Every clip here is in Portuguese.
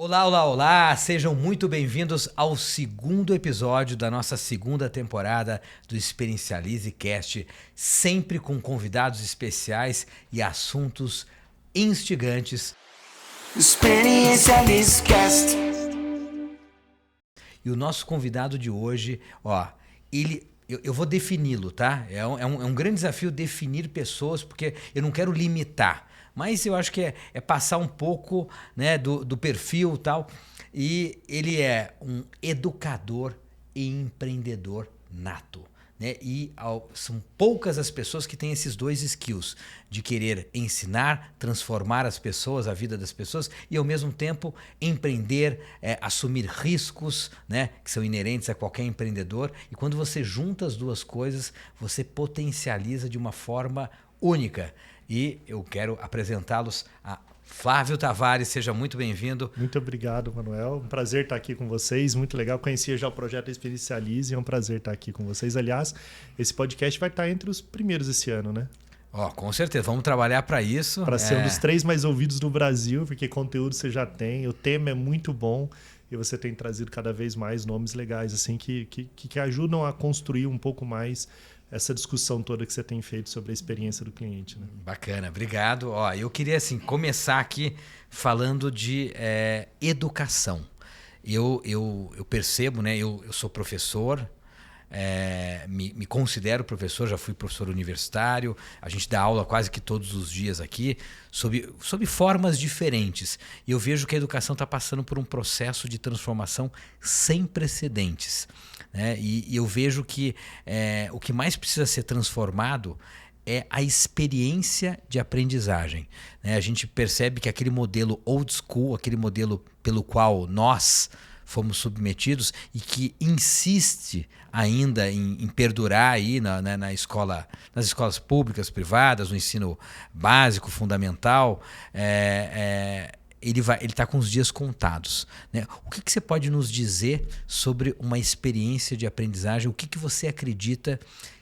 Olá, olá, olá! Sejam muito bem-vindos ao segundo episódio da nossa segunda temporada do Experiencialize Cast, sempre com convidados especiais e assuntos instigantes. Experiencialize Cast. E o nosso convidado de hoje, eu vou defini-lo, tá? É um grande desafio definir pessoas, porque eu não quero limitar. Mas eu acho que é passar um pouco, né, do perfil e tal. E ele é um educador e empreendedor nato. Né? São poucas as pessoas que têm esses dois skills, de querer ensinar, transformar as pessoas, a vida das pessoas, e ao mesmo tempo empreender, assumir riscos, né, que são inerentes a qualquer empreendedor. E quando você junta as duas coisas, você potencializa de uma forma única. E eu quero apresentá-los a Flávio Tavares, seja muito bem-vindo. Muito obrigado, Manuel. Um prazer estar aqui com vocês. Muito legal. Conhecia já o projeto Experiencialize e é um prazer estar aqui com vocês. Aliás, esse podcast vai estar entre os primeiros esse ano, né? Com certeza. Vamos trabalhar para isso. Para ser um dos 3 mais ouvidos do Brasil, porque conteúdo você já tem, o tema é muito bom e você tem trazido cada vez mais nomes legais assim que ajudam a construir um pouco mais essa discussão toda que você tem feito sobre a experiência do cliente. Né? Bacana, obrigado. Eu queria começar aqui falando de educação. Eu percebo, né? Eu sou professor, me considero professor, já fui professor universitário, a gente dá aula quase que todos os dias aqui, sob formas diferentes. E eu vejo que a educação está passando por um processo de transformação sem precedentes. Né? E eu vejo que o que mais precisa ser transformado é a experiência de aprendizagem. Né? A gente percebe que aquele modelo old school, aquele modelo pelo qual nós fomos submetidos e que insiste ainda em perdurar aí na escola, nas escolas públicas, privadas, no ensino básico, fundamental, ele está com os dias contados. Né? O que você pode nos dizer sobre uma experiência de aprendizagem? O que você acredita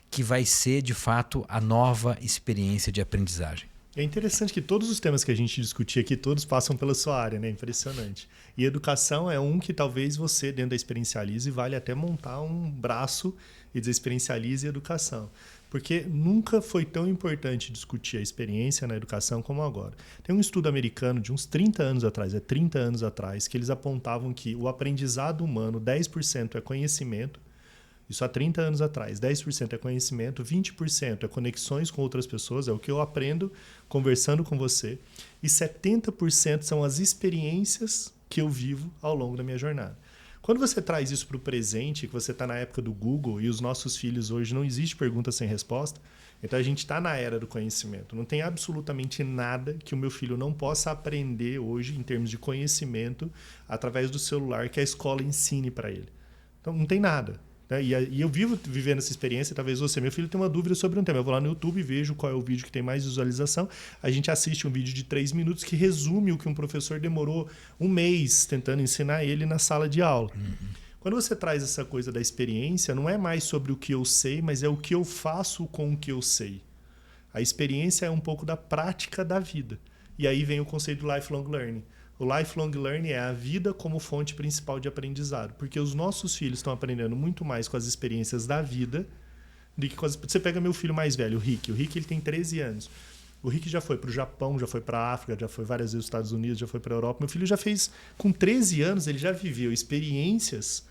que vai ser, de fato, a nova experiência de aprendizagem? É interessante que todos os temas que a gente discutir aqui, todos passam pela sua área, né? Impressionante. E educação é um que talvez você, dentro da Experiencialize, vale até montar um braço e dizer Experiencialize e educação. Porque nunca foi tão importante discutir a experiência na educação como agora. Tem um estudo americano de uns 30 anos atrás, 30 anos atrás, que eles apontavam que o aprendizado humano, 10% é conhecimento. Isso há 30 anos atrás. 10% é conhecimento, 20% é conexões com outras pessoas, é o que eu aprendo conversando com você. E 70% são as experiências que eu vivo ao longo da minha jornada. Quando você traz isso para o presente, que você está na época do Google e os nossos filhos hoje não existe pergunta sem resposta, então a gente está na era do conhecimento. Não tem absolutamente nada que o meu filho não possa aprender hoje em termos de conhecimento através do celular que a escola ensine para ele. Então não tem nada. E eu vivendo essa experiência, talvez meu filho tenha uma dúvida sobre um tema. Eu vou lá no YouTube e vejo qual é o vídeo que tem mais visualização. A gente assiste um vídeo de 3 minutos que resume o que um professor demorou um mês tentando ensinar ele na sala de aula. Quando você traz essa coisa da experiência, não é mais sobre o que eu sei, mas é o que eu faço com o que eu sei. A experiência é um pouco da prática da vida. E aí vem o conceito do lifelong learning. O lifelong learning é a vida como fonte principal de aprendizado, porque os nossos filhos estão aprendendo muito mais com as experiências da vida do que com as... Você pega meu filho mais velho, o Rick. O Rick ele tem 13 anos. O Rick já foi para o Japão, já foi para a África, já foi várias vezes aos Estados Unidos, já foi para a Europa. Meu filho já fez, com 13 anos, ele já viveu experiências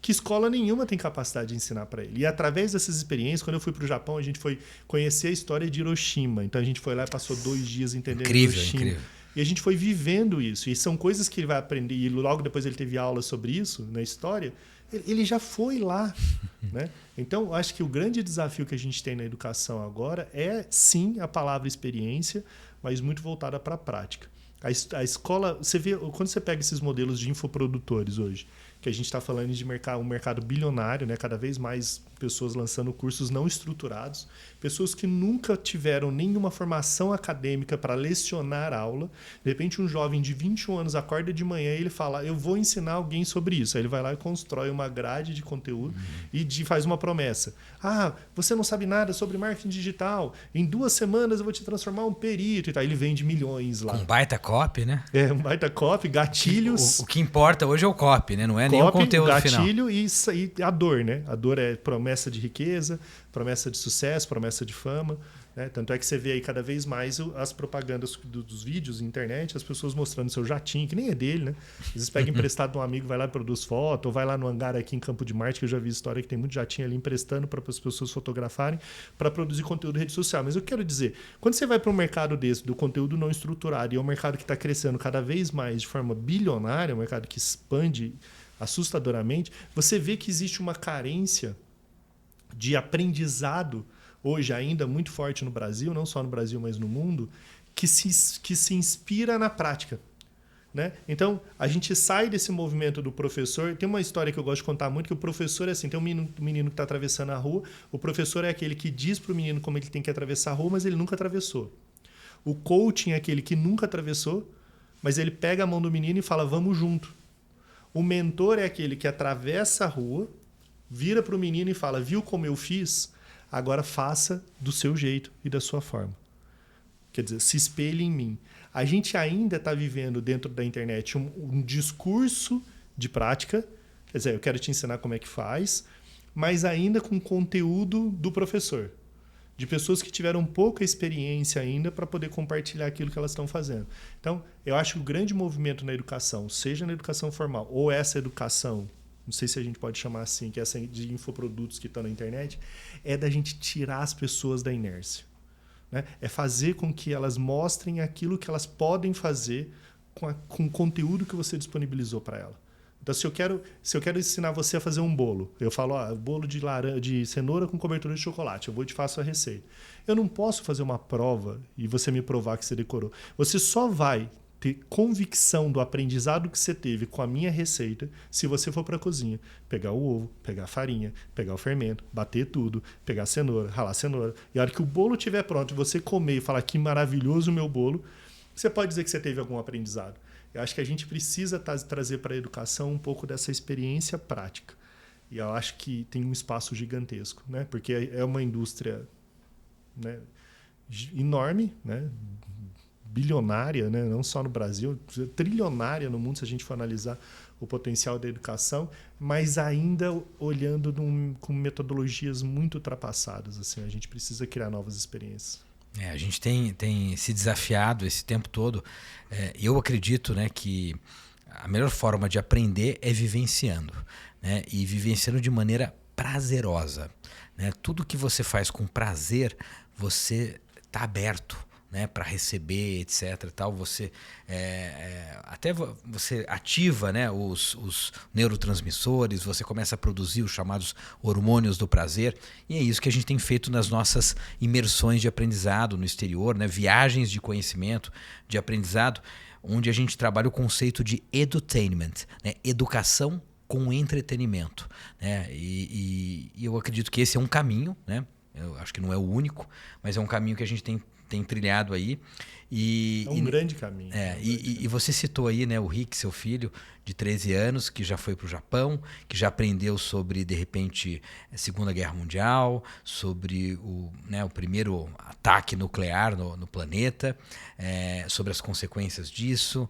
que escola nenhuma tem capacidade de ensinar para ele. E através dessas experiências, quando eu fui para o Japão, a gente foi conhecer a história de Hiroshima. Então a gente foi lá e passou 2 dias entendendo Hiroshima. Incrível. E a gente foi vivendo isso. E são coisas que ele vai aprender. E logo depois ele teve aula sobre isso na história. Ele já foi lá. Né? Então, acho que o grande desafio que a gente tem na educação agora é, sim, a palavra experiência, mas muito voltada para a prática. A escola... Você vê, quando você pega esses modelos de infoprodutores hoje, que a gente está falando de um mercado bilionário, né? Cada vez mais pessoas lançando cursos não estruturados, pessoas que nunca tiveram nenhuma formação acadêmica para lecionar aula. De repente, um jovem de 21 anos acorda de manhã e ele fala, eu vou ensinar alguém sobre isso. Aí ele vai lá e constrói uma grade de conteúdo e faz uma promessa. Você não sabe nada sobre marketing digital, em 2 semanas eu vou te transformar um perito. E tá, ele vende milhões lá. Com baita copy, né? Um baita copy, gatilhos. O que importa hoje é o copy, né? Não é nem o conteúdo gatilho final. E a dor, né? A dor é promessa de riqueza, promessa de sucesso, promessa de fama. Né? Tanto é que você vê aí cada vez mais as propagandas dos vídeos na internet, as pessoas mostrando seu jatinho, que nem é dele, né? Às vezes pega emprestado de um amigo, vai lá e produz foto, ou vai lá no hangar aqui em Campo de Marte, que eu já vi história que tem muito jatinho ali emprestando para as pessoas fotografarem, para produzir conteúdo em rede social. Mas eu quero dizer, quando você vai para um mercado desse, do conteúdo não estruturado, e é um mercado que está crescendo cada vez mais de forma bilionária, um mercado que expande assustadoramente, você vê que existe uma carência de aprendizado hoje ainda muito forte no Brasil, não só no Brasil, mas no mundo, que se inspira na prática. Né? Então, a gente sai desse movimento do professor. Tem uma história que eu gosto de contar muito, que o professor é assim, tem um menino que está atravessando a rua, o professor é aquele que diz para o menino como ele tem que atravessar a rua, mas ele nunca atravessou. O coaching é aquele que nunca atravessou, mas ele pega a mão do menino e fala, vamos junto. O mentor é aquele que atravessa a rua, vira para o menino e fala, viu como eu fiz? Agora faça do seu jeito e da sua forma. Quer dizer, se espelhe em mim. A gente ainda está vivendo dentro da internet um discurso de prática. Quer dizer, eu quero te ensinar como é que faz, mas ainda com conteúdo do professor. De pessoas que tiveram pouca experiência ainda para poder compartilhar aquilo que elas estão fazendo. Então, eu acho que o grande movimento na educação, seja na educação formal ou essa educação, não sei se a gente pode chamar assim, que é essa de infoprodutos que estão na internet, é da gente tirar as pessoas da inércia. Né? É fazer com que elas mostrem aquilo que elas podem fazer com o conteúdo que você disponibilizou para ela. Então, se eu quero ensinar você a fazer um bolo, eu falo, bolo de cenoura com cobertura de chocolate, eu vou e te faço a receita. Eu não posso fazer uma prova e você me provar que você decorou. Você só vai ter convicção do aprendizado que você teve com a minha receita se você for para a cozinha, pegar o ovo, pegar a farinha, pegar o fermento, bater tudo, pegar a cenoura, ralar a cenoura. E a hora que o bolo estiver pronto e você comer e falar que maravilhoso o meu bolo, você pode dizer que você teve algum aprendizado. Eu acho que a gente precisa trazer para a educação um pouco dessa experiência prática. E eu acho que tem um espaço gigantesco, né? Porque é uma indústria, né, enorme, né? Bilionária, né? Não só no Brasil, trilionária no mundo, se a gente for analisar o potencial da educação, mas ainda olhando com metodologias muito ultrapassadas. Assim, a gente precisa criar novas experiências. A gente tem se desafiado esse tempo todo. Eu acredito, né, que a melhor forma de aprender é vivenciando, né? E vivenciando de maneira prazerosa. Né? Tudo que você faz com prazer, você está aberto, né, para receber, etc. Tal. Você, até você ativa, né, os neurotransmissores, você começa a produzir os chamados hormônios do prazer. E é isso que a gente tem feito nas nossas imersões de aprendizado no exterior, né, viagens de conhecimento, de aprendizado, onde a gente trabalha o conceito de edutainment, né, educação com entretenimento. Né? E eu acredito que esse é um caminho, né? Eu acho que não é o único, mas é um caminho que a gente tem trilhado aí. É um grande caminho. E você citou aí, né, o Rick, seu filho, de 13 anos, que já foi para o Japão, que já aprendeu sobre, de repente, a Segunda Guerra Mundial, sobre o primeiro ataque nuclear no planeta, sobre as consequências disso,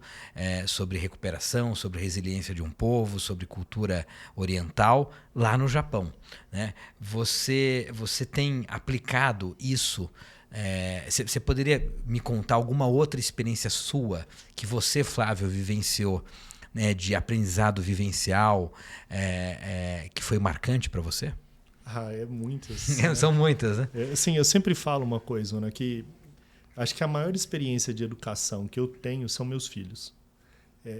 sobre recuperação, sobre resiliência de um povo, sobre cultura oriental, lá no Japão. Né? Você tem aplicado isso. Você poderia me contar alguma outra experiência sua que você, Flávio, vivenciou, né, de aprendizado vivencial, que foi marcante para você? É muitas. Né? São muitas, né? Assim, eu sempre falo uma coisa, né, que acho que a maior experiência de educação que eu tenho são meus filhos.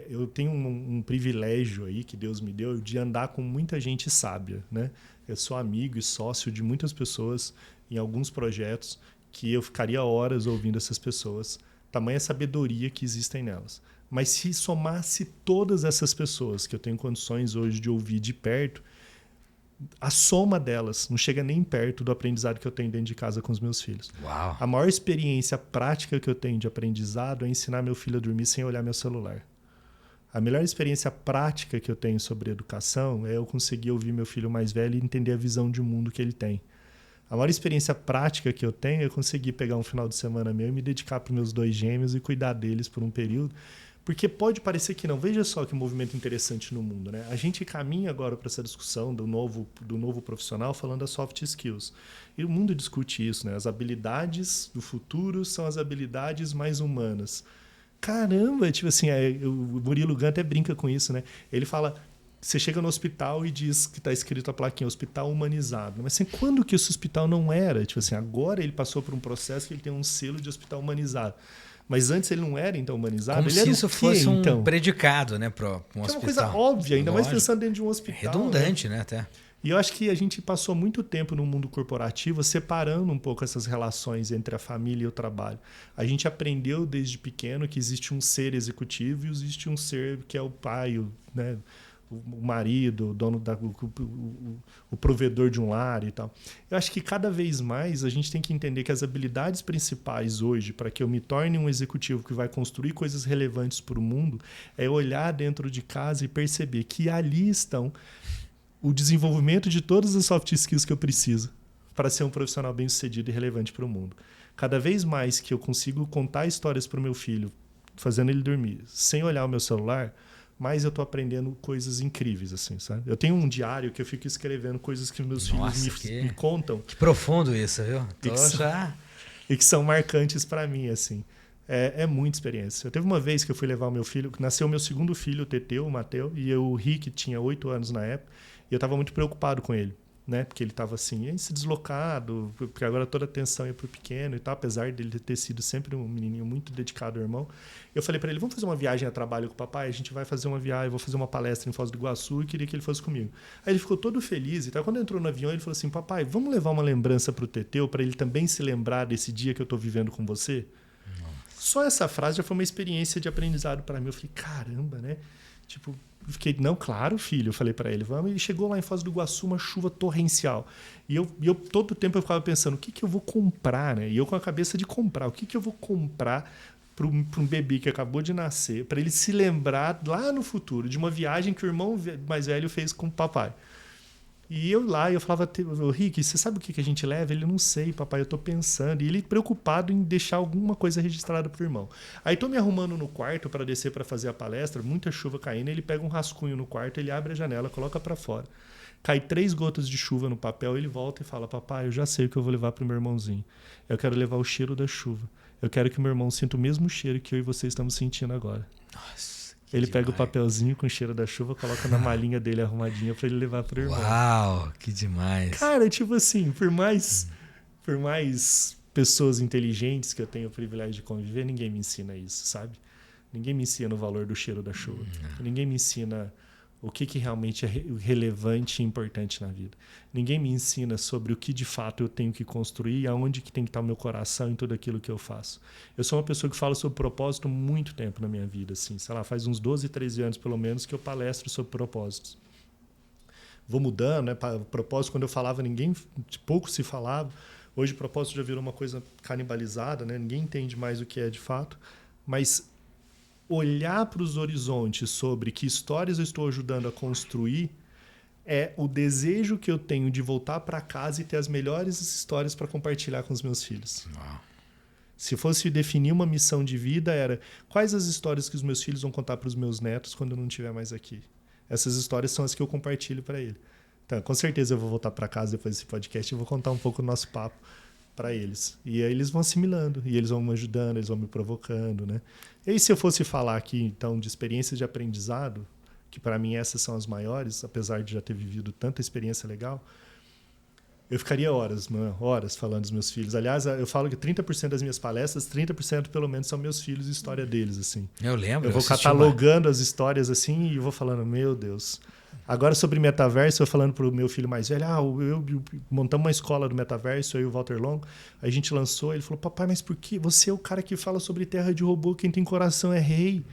Eu tenho um privilégio aí que Deus me deu de andar com muita gente sábia. Né? Eu sou amigo e sócio de muitas pessoas em alguns projetos que eu ficaria horas ouvindo essas pessoas, tamanha sabedoria que existem nelas. Mas se somasse todas essas pessoas que eu tenho condições hoje de ouvir de perto, a soma delas não chega nem perto do aprendizado que eu tenho dentro de casa com os meus filhos. Uau. A maior experiência prática que eu tenho de aprendizado é ensinar meu filho a dormir sem olhar meu celular. A melhor experiência prática que eu tenho sobre educação é eu conseguir ouvir meu filho mais velho e entender a visão de mundo que ele tem. A maior experiência prática que eu tenho é conseguir pegar um final de semana meu e me dedicar para os meus 2 gêmeos e cuidar deles por um período. Porque pode parecer que não. Veja só que movimento interessante no mundo, né? A gente caminha agora para essa discussão do novo profissional falando das soft skills. E o mundo discute isso, né? As habilidades do futuro são as habilidades mais humanas. Caramba, tipo assim, o Murilo Gun até brinca com isso, né? Ele fala, você chega no hospital e diz que está escrito a plaquinha, hospital humanizado. Mas assim, quando que esse hospital não era? Tipo assim, agora ele passou por um processo que ele tem um selo de hospital humanizado. Mas antes ele não era, então, humanizado. Como ele se era isso fosse um predicado, né, para um hospital. É uma coisa óbvia, ainda mais pensando dentro de um hospital. Redundante, né, até. E eu acho que a gente passou muito tempo no mundo corporativo separando um pouco essas relações entre a família e o trabalho. A gente aprendeu desde pequeno que existe um ser executivo e existe um ser que é o pai, né? O marido, o dono o provedor de um lar e tal. Eu acho que cada vez mais a gente tem que entender que as habilidades principais hoje para que eu me torne um executivo que vai construir coisas relevantes para o mundo é olhar dentro de casa e perceber que ali estão o desenvolvimento de todas as soft skills que eu preciso para ser um profissional bem-sucedido e relevante para o mundo. Cada vez mais que eu consigo contar histórias para o meu filho, fazendo ele dormir, sem olhar o meu celular, mais eu estou aprendendo coisas incríveis, assim, sabe? Eu tenho um diário que eu fico escrevendo coisas que meus filhos me contam. Que profundo isso, viu? E que são marcantes para mim, assim. É muita experiência. Eu teve uma vez que eu fui levar o meu filho, nasceu o meu segundo filho, o Teteu, o Mateu, e o Rick tinha 8 anos na época, e eu estava muito preocupado com ele, né? Porque ele estava assim, se deslocado, porque agora toda a atenção ia para o pequeno e tal, apesar dele ter sido sempre um menininho muito dedicado ao irmão. Eu falei para ele, vamos fazer uma viagem a trabalho com o papai? A gente vai fazer uma viagem, eu vou fazer uma palestra em Foz do Iguaçu e queria que ele fosse comigo. Aí ele ficou todo feliz e tal. Quando entrou no avião, ele falou assim, papai, vamos levar uma lembrança para o Teteu, para ele também se lembrar desse dia que eu estou vivendo com você? Nossa. Só essa frase já foi uma experiência de aprendizado para mim. Eu falei, caramba, né? Tipo, eu fiquei, não, claro, filho, eu falei para ele, vamos. Ele chegou lá em Foz do Iguaçu, uma chuva torrencial. E eu todo o tempo eu ficava pensando, o que eu vou comprar, né? E eu com a cabeça de comprar, o que eu vou comprar para um bebê que acabou de nascer, para ele se lembrar lá no futuro de uma viagem que o irmão mais velho fez com o papai. E eu lá, eu falava, Rick, você sabe o que a gente leva? Ele, não sei, papai, eu tô pensando. E ele preocupado em deixar alguma coisa registrada pro irmão. Aí tô me arrumando no quarto para descer para fazer a palestra, muita chuva caindo, ele pega um rascunho no quarto, ele abre a janela, coloca para fora. Cai 3 gotas de chuva no papel, ele volta e fala, papai, eu já sei o que eu vou levar pro meu irmãozinho. Eu quero levar o cheiro da chuva. Eu quero que meu irmão sinta o mesmo cheiro que eu e você estamos sentindo agora. Nossa. Ele pega o papelzinho com o cheiro da chuva, coloca na malinha dele arrumadinha para ele levar pro irmão. Uau, que demais. Cara, tipo assim, por mais pessoas inteligentes que eu tenho o privilégio de conviver, ninguém me ensina isso, sabe? Ninguém me ensina o valor do cheiro da chuva. Ninguém me ensina o que realmente é relevante e importante na vida. Ninguém me ensina sobre o que de fato eu tenho que construir e aonde que tem que estar o meu coração em tudo aquilo que eu faço. Eu sou uma pessoa que fala sobre propósito há muito tempo na minha vida, assim, sei lá, faz uns 12, 13 anos pelo menos que eu palestro sobre propósitos. Vou mudando, né? Propósito, quando eu falava, pouco se falava. Hoje propósito já virou uma coisa canibalizada, né? Ninguém entende mais o que é de fato, mas olhar para os horizontes sobre que histórias eu estou ajudando a construir é o desejo que eu tenho de voltar para casa e ter as melhores histórias para compartilhar com os meus filhos. Uau. Se fosse definir uma missão de vida, era quais as histórias que os meus filhos vão contar para os meus netos quando eu não estiver mais aqui. Essas histórias são as que eu compartilho para ele. Então, com certeza eu vou voltar para casa depois desse podcast e vou contar um pouco do nosso papo para eles. E aí eles vão assimilando, e eles vão me ajudando, eles vão me provocando, né? E aí, se eu fosse falar aqui, então, de experiências de aprendizado, que para mim essas são as maiores, apesar de já ter vivido tanta experiência legal, eu ficaria horas falando dos meus filhos. Aliás, eu falo que 30% das minhas palestras, 30% pelo menos são meus filhos e história deles, assim. Eu lembro. Eu vou catalogando as histórias, assim, e vou falando, meu Deus. Agora, sobre metaverso, eu falando pro meu filho mais velho, eu montamos uma escola do metaverso, eu e o Walter Longo, a gente lançou, ele falou, papai, mas por que? Você é o cara que fala sobre terra de robô, quem tem coração é rei.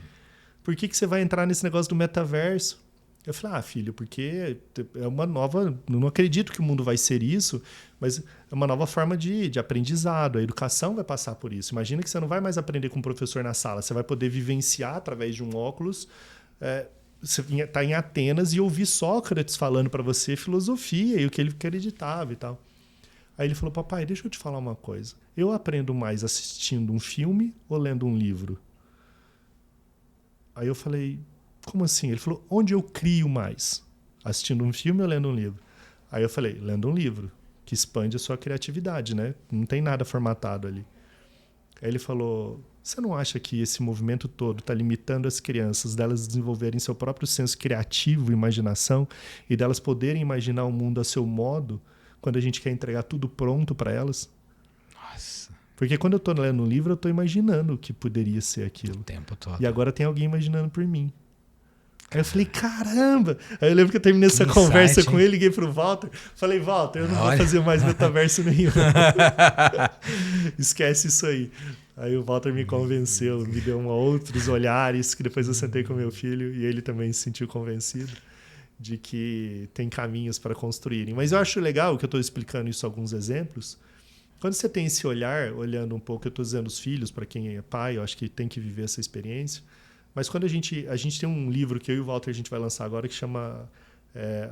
por que você vai entrar nesse negócio do metaverso? Eu falei, filho, porque é uma nova... Não acredito que o mundo vai ser isso, mas é uma nova forma de aprendizado. A educação vai passar por isso. Imagina que você não vai mais aprender com o professor na sala. Você vai poder vivenciar através de um óculos. Você está em Atenas e ouvir Sócrates falando para você filosofia e o que ele acreditava e tal. Aí ele falou, papai, deixa eu te falar uma coisa. Eu aprendo mais assistindo um filme ou lendo um livro? Aí eu falei... Como assim? Ele falou, onde eu crio mais? Assistindo um filme ou lendo um livro? Aí eu falei, lendo um livro, que expande a sua criatividade, né? Não tem nada formatado ali. Aí ele falou, você não acha que esse movimento todo está limitando as crianças, delas desenvolverem seu próprio senso criativo e imaginação, e delas poderem imaginar o mundo a seu modo, quando a gente quer entregar tudo pronto para elas? Nossa. Porque quando eu estou lendo um livro, eu estou imaginando o que poderia ser aquilo. O tempo todo. E agora tem alguém imaginando por mim. Aí eu falei, caramba! Aí eu lembro que eu terminei essa conversa com ele, liguei pro Walter. Falei, Walter, eu não vou fazer mais metaverso nenhum. Esquece isso aí. Aí o Walter me convenceu, me deu outros olhares, que depois eu sentei com meu filho e ele também se sentiu convencido de que tem caminhos para construírem. Mas eu acho legal que eu estou explicando isso alguns exemplos. Quando você tem esse olhar, olhando um pouco, eu estou dizendo os filhos, para quem é pai, eu acho que tem que viver essa experiência. Mas quando a gente tem um livro que eu e o Walter a gente vai lançar agora que chama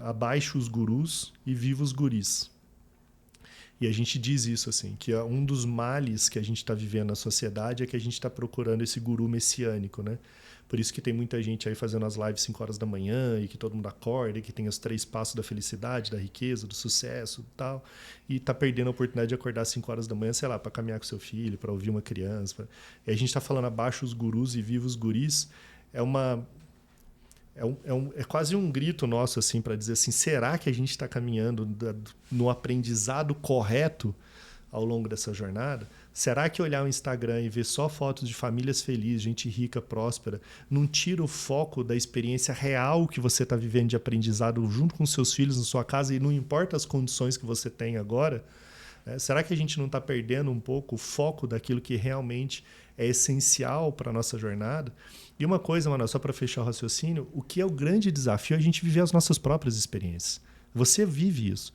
Abaixo os Gurus e Viva os Guris. E a gente diz isso, assim, que um dos males que a gente está vivendo na sociedade é que a gente está procurando esse guru messiânico, né? Por isso que tem muita gente aí fazendo as lives 5 horas da manhã e que todo mundo acorda e que tem os 3 passos da felicidade, da riqueza, do sucesso e tal. E tá perdendo a oportunidade de acordar às 5 horas da manhã, sei lá, para caminhar com seu filho, para ouvir uma criança. E a gente está falando abaixo os gurus e viva os guris. É quase um grito nosso assim para dizer assim, será que a gente está caminhando no aprendizado correto ao longo dessa jornada? Será que olhar o Instagram e ver só fotos de famílias felizes, gente rica, próspera, não tira o foco da experiência real que você está vivendo de aprendizado junto com seus filhos na sua casa e não importa as condições que você tem agora? Será que a gente não está perdendo um pouco o foco daquilo que realmente é essencial para a nossa jornada? E uma coisa, Manuel, só para fechar o raciocínio, o que é o grande desafio é a gente viver as nossas próprias experiências. Você vive isso.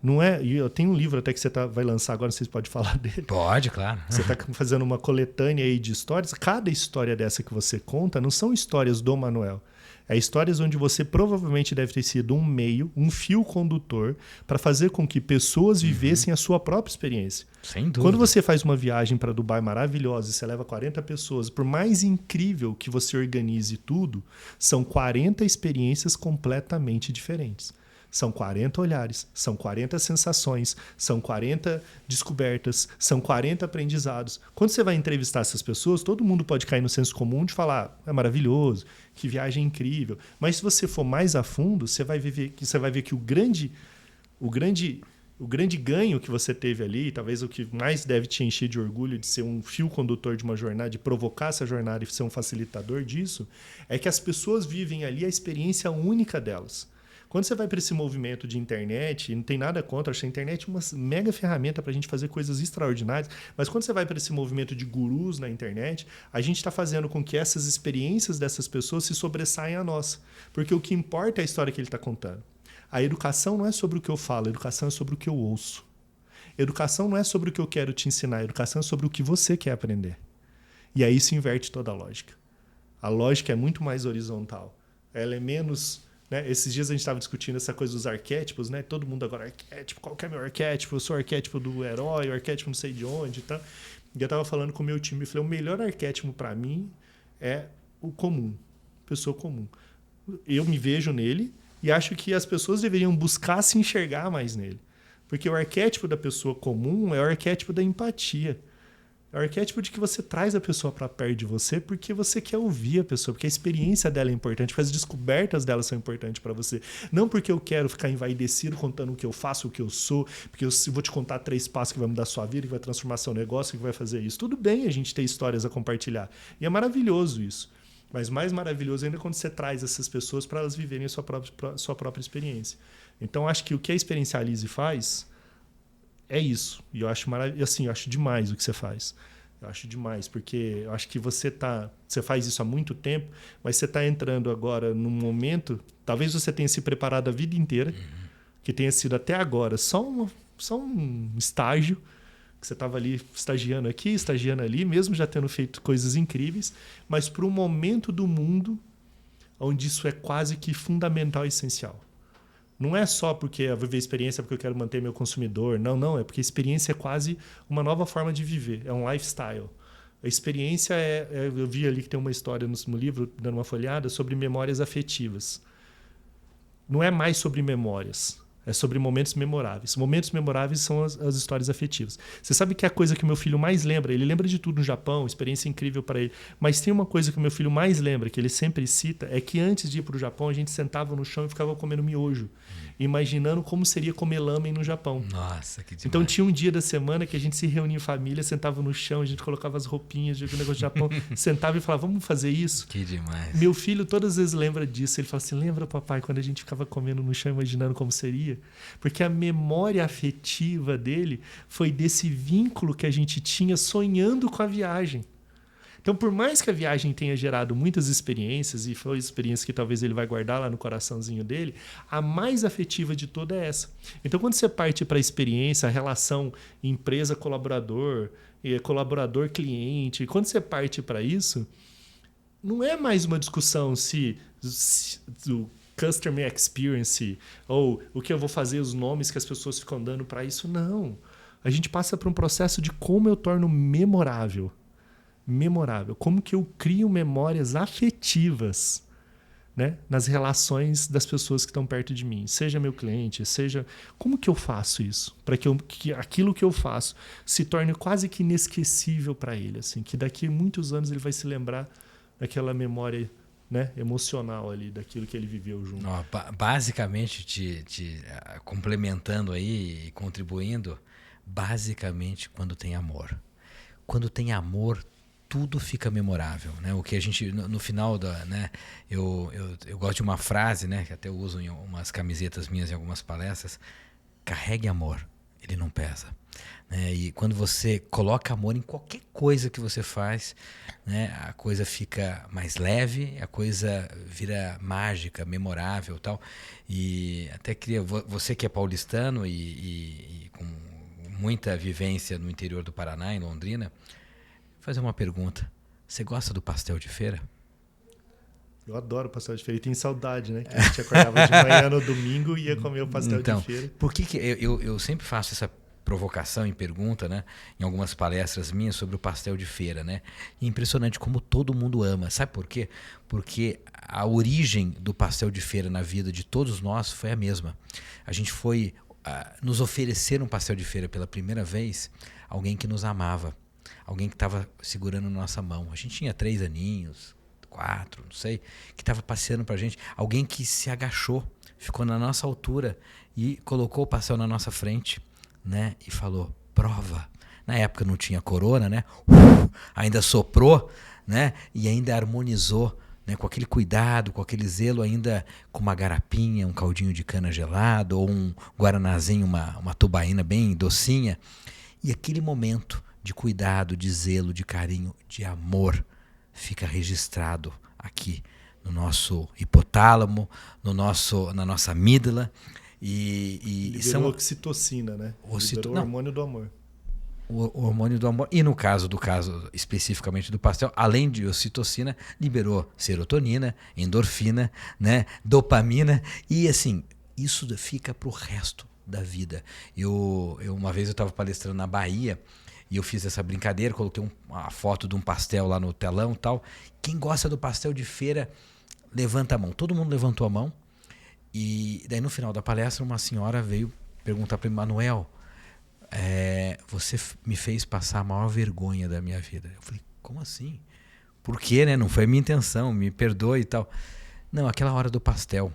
Não é, eu tenho um livro até que você vai lançar agora, não sei se pode falar dele. Pode, claro. Você está fazendo uma coletânea aí de histórias. Cada história dessa que você conta não são histórias do Manuel. É histórias onde você provavelmente deve ter sido um meio, um fio condutor para fazer com que pessoas vivessem a sua própria experiência. Sem dúvida. Quando você faz uma viagem para Dubai maravilhosa e você leva 40 pessoas, por mais incrível que você organize tudo, são 40 experiências completamente diferentes. São 40 olhares, são 40 sensações, são 40 descobertas, são 40 aprendizados. Quando você vai entrevistar essas pessoas, todo mundo pode cair no senso comum de falar, é maravilhoso, que viagem incrível. Mas se você for mais a fundo, você vai ver que o grande ganho que você teve ali, talvez o que mais deve te encher de orgulho de ser um fio condutor de uma jornada, de provocar essa jornada e ser um facilitador disso, é que as pessoas vivem ali a experiência única delas. Quando você vai para esse movimento de internet, não tem nada contra, acho que a internet é uma mega ferramenta para a gente fazer coisas extraordinárias, mas quando você vai para esse movimento de gurus na internet, a gente está fazendo com que essas experiências dessas pessoas se sobressaiam à nossa. Porque o que importa é a história que ele está contando. A educação não é sobre o que eu falo, a educação é sobre o que eu ouço. A educação não é sobre o que eu quero te ensinar, a educação é sobre o que você quer aprender. E aí se inverte toda a lógica. A lógica é muito mais horizontal. Ela é menos... Esses dias a gente estava discutindo essa coisa dos arquétipos, né? Todo mundo agora, arquétipo, qual que é meu arquétipo? Eu sou o arquétipo do herói, o arquétipo não sei de onde e tal. E eu estava falando com o meu time e falei, o melhor arquétipo para mim é o comum, pessoa comum. Eu me vejo nele e acho que as pessoas deveriam buscar se enxergar mais nele. Porque o arquétipo da pessoa comum é o arquétipo da empatia. É o arquétipo de que você traz a pessoa para perto de você porque você quer ouvir a pessoa, porque a experiência dela é importante, porque as descobertas dela são importantes para você. Não porque eu quero ficar envaidecido contando o que eu faço, o que eu sou, porque eu vou te contar 3 passos que vai mudar a sua vida, que vai transformar seu negócio, que vai fazer isso. Tudo bem a gente ter histórias a compartilhar. E é maravilhoso isso. Mas mais maravilhoso ainda é quando você traz essas pessoas para elas viverem a sua própria experiência. Então, acho que o que a Experiencialize faz... é isso. E eu acho maravilhoso, assim, eu acho demais o que você faz. Eu acho demais, porque eu acho que você faz isso há muito tempo, mas você está entrando agora num momento, talvez você tenha se preparado a vida inteira, que tenha sido até agora só um estágio, que você estava ali estagiando aqui, estagiando ali, mesmo já tendo feito coisas incríveis, mas para um momento do mundo onde isso é quase que fundamental e essencial. Não é só porque eu viver experiência porque eu quero manter meu consumidor. Não. É porque a experiência é quase uma nova forma de viver. É um lifestyle. A experiência eu vi ali que tem uma história no livro, dando uma folhada, sobre memórias afetivas. Não é mais sobre memórias. É sobre momentos memoráveis. Momentos memoráveis são as histórias afetivas. Você sabe que é a coisa que o meu filho mais lembra? Ele lembra de tudo no Japão, experiência incrível para ele. Mas tem uma coisa que o meu filho mais lembra, que ele sempre cita, é que antes de ir para o Japão, a gente sentava no chão e ficava comendo miojo. Imaginando como seria comer lamen no Japão. Nossa, que demais. Então tinha um dia da semana que a gente se reunia em família, sentava no chão, a gente colocava as roupinhas de negócio do Japão, sentava e falava, vamos fazer isso? Que demais. Meu filho todas as vezes lembra disso. Ele fala assim, lembra, papai, quando a gente ficava comendo no chão, imaginando como seria? Porque a memória afetiva dele foi desse vínculo que a gente tinha sonhando com a viagem. Então, por mais que a viagem tenha gerado muitas experiências, e foi experiência que talvez ele vai guardar lá no coraçãozinho dele, a mais afetiva de toda é essa. Então, quando você parte para a experiência, a relação empresa-colaborador, colaborador-cliente, quando você parte para isso, não é mais uma discussão se o customer experience ou o que eu vou fazer, os nomes que as pessoas ficam dando para isso. Não. A gente passa por um processo de como eu torno memorável. Como que eu crio memórias afetivas, né, nas relações das pessoas que estão perto de mim, seja meu cliente, seja... Como que eu faço isso? Para que aquilo que eu faço se torne quase que inesquecível para ele, assim, que daqui a muitos anos ele vai se lembrar daquela memória, né, emocional ali, daquilo que ele viveu junto. Basicamente, complementando aí e contribuindo, basicamente quando tem amor. Quando tem amor, tudo fica memorável, né? O que a gente no final da, né? Eu gosto de uma frase, né? Que até eu uso em umas camisetas minhas em algumas palestras. Carregue amor, ele não pesa, né? E quando você coloca amor em qualquer coisa que você faz, né? A coisa fica mais leve, a coisa vira mágica, memorável, tal. E até queria, você que é paulistano e com muita vivência no interior do Paraná, em Londrina, fazer uma pergunta. Você gosta do pastel de feira? Eu adoro pastel de feira e tenho saudade, né? Que a gente acordava de manhã no domingo e ia comer o pastel de feira. Por que eu sempre faço essa provocação e pergunta, né? Em algumas palestras minhas sobre o pastel de feira, né? E impressionante como todo mundo ama. Sabe por quê? Porque a origem do pastel de feira na vida de todos nós foi a mesma. A gente foi nos oferecer um pastel de feira pela primeira vez, alguém que nos amava. Alguém que estava segurando nossa mão. A gente tinha 3 aninhos, 4, não sei, que estava passeando pra gente. Alguém que se agachou, ficou na nossa altura e colocou o pastel na nossa frente, né? E falou, prova. Na época não tinha corona, né? Ainda soprou, né? E ainda harmonizou, né? Com aquele cuidado, com aquele zelo, ainda com uma garapinha, um caldinho de cana gelado ou um guaranazinho, uma tubaína bem docinha. E aquele momento de cuidado, de zelo, de carinho, de amor, fica registrado aqui no nosso hipotálamo, na nossa amígdala. Liberou oxitocina, né? Liberou o hormônio do amor. O hormônio do amor. E no caso especificamente do pastel, além de ocitocina, liberou serotonina, endorfina, né? Dopamina. E assim, isso fica pro resto da vida. Uma vez eu estava palestrando na Bahia, e eu fiz essa brincadeira, coloquei uma foto de um pastel lá no telão e tal. Quem gosta do pastel de feira, levanta a mão. Todo mundo levantou a mão. E daí no final da palestra, uma senhora veio perguntar para mim, Manuel, você me fez passar a maior vergonha da minha vida. Eu falei, como assim? Por quê, né? Não foi a minha intenção, me perdoe e tal. Não, aquela hora do pastel.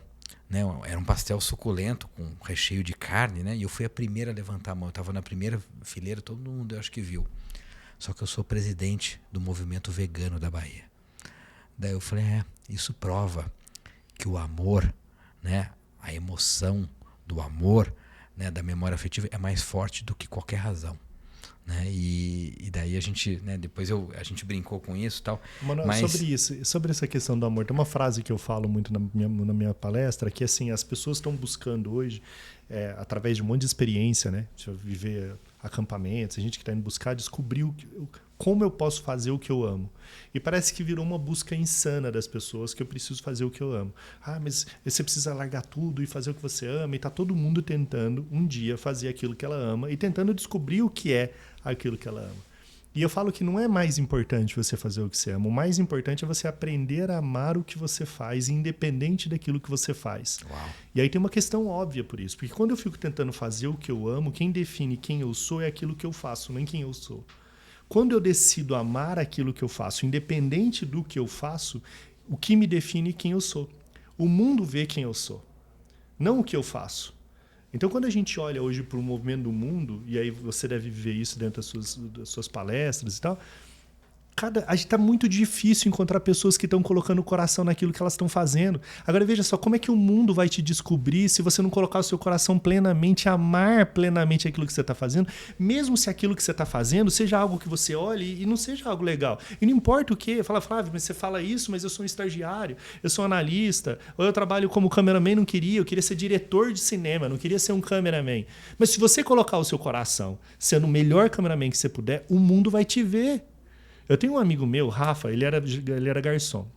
Né? Era um pastel suculento com recheio de carne, né? E eu fui a primeira a levantar a mão. Eu estava na primeira fileira, todo mundo eu acho que viu. Só que eu sou presidente do movimento vegano da Bahia. Daí eu falei, isso prova que o amor, né? A emoção do amor, né? Da memória afetiva é mais forte do que qualquer razão. né? E daí a gente, né, depois a gente brincou com isso e tal. Manoel, mas... sobre essa questão do amor, tem uma frase que eu falo muito na minha palestra, que assim, as pessoas estão buscando hoje, através de um monte de experiência, né? Deixa eu viver acampamentos, a gente que está indo buscar, descobrir como eu posso fazer o que eu amo. E parece que virou uma busca insana das pessoas, que eu preciso fazer o que eu amo. Mas você precisa largar tudo e fazer o que você ama, e está todo mundo tentando um dia fazer aquilo que ela ama e tentando descobrir o que é aquilo que ela ama. E eu falo que não é mais importante você fazer o que você ama. O mais importante é você aprender a amar o que você faz, independente daquilo que você faz. Uau. E aí tem uma questão óbvia por isso. Porque quando eu fico tentando fazer o que eu amo, quem define quem eu sou é aquilo que eu faço, nem quem eu sou. Quando eu decido amar aquilo que eu faço, independente do que eu faço, o que me define quem eu sou. O mundo vê quem eu sou, não o que eu faço. Então, quando a gente olha hoje para o movimento do mundo, e aí você deve viver isso dentro das suas palestras e tal, está muito difícil encontrar pessoas que estão colocando o coração naquilo que elas estão fazendo. Agora, veja só, como é que o mundo vai te descobrir se você não colocar o seu coração plenamente, amar plenamente aquilo que você está fazendo, mesmo se aquilo que você está fazendo seja algo que você olhe e não seja algo legal. E não importa o quê. Fala, Flávio, mas você fala isso, mas eu sou um estagiário, eu sou um analista, ou eu trabalho como cameraman, eu queria ser diretor de cinema, não queria ser um cameraman. Mas se você colocar o seu coração sendo o melhor cameraman que você puder, o mundo vai te ver. Eu tenho um amigo meu, Rafa, ele era garçom.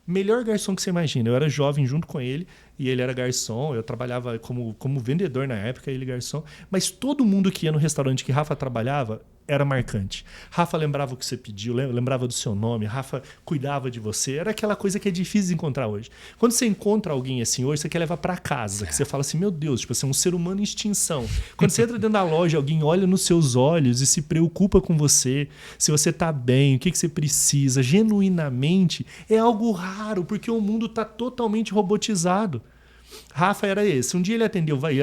Melhor garçom que você imagina. Eu era jovem junto com ele e ele era garçom. Eu trabalhava como vendedor na época, ele garçom. Mas todo mundo que ia no restaurante que Rafa trabalhava era marcante. Rafa lembrava o que você pediu, lembrava do seu nome. Rafa cuidava de você. Era aquela coisa que é difícil de encontrar hoje. Quando você encontra alguém assim hoje, você quer levar para casa. Que você fala assim, meu Deus, tipo, você é um ser humano em extinção. Quando você entra dentro da loja, alguém olha nos seus olhos e se preocupa com você. Se você está bem, o que você precisa. Genuinamente, é algo raro, porque o mundo está totalmente robotizado. Rafa era esse. Um dia ele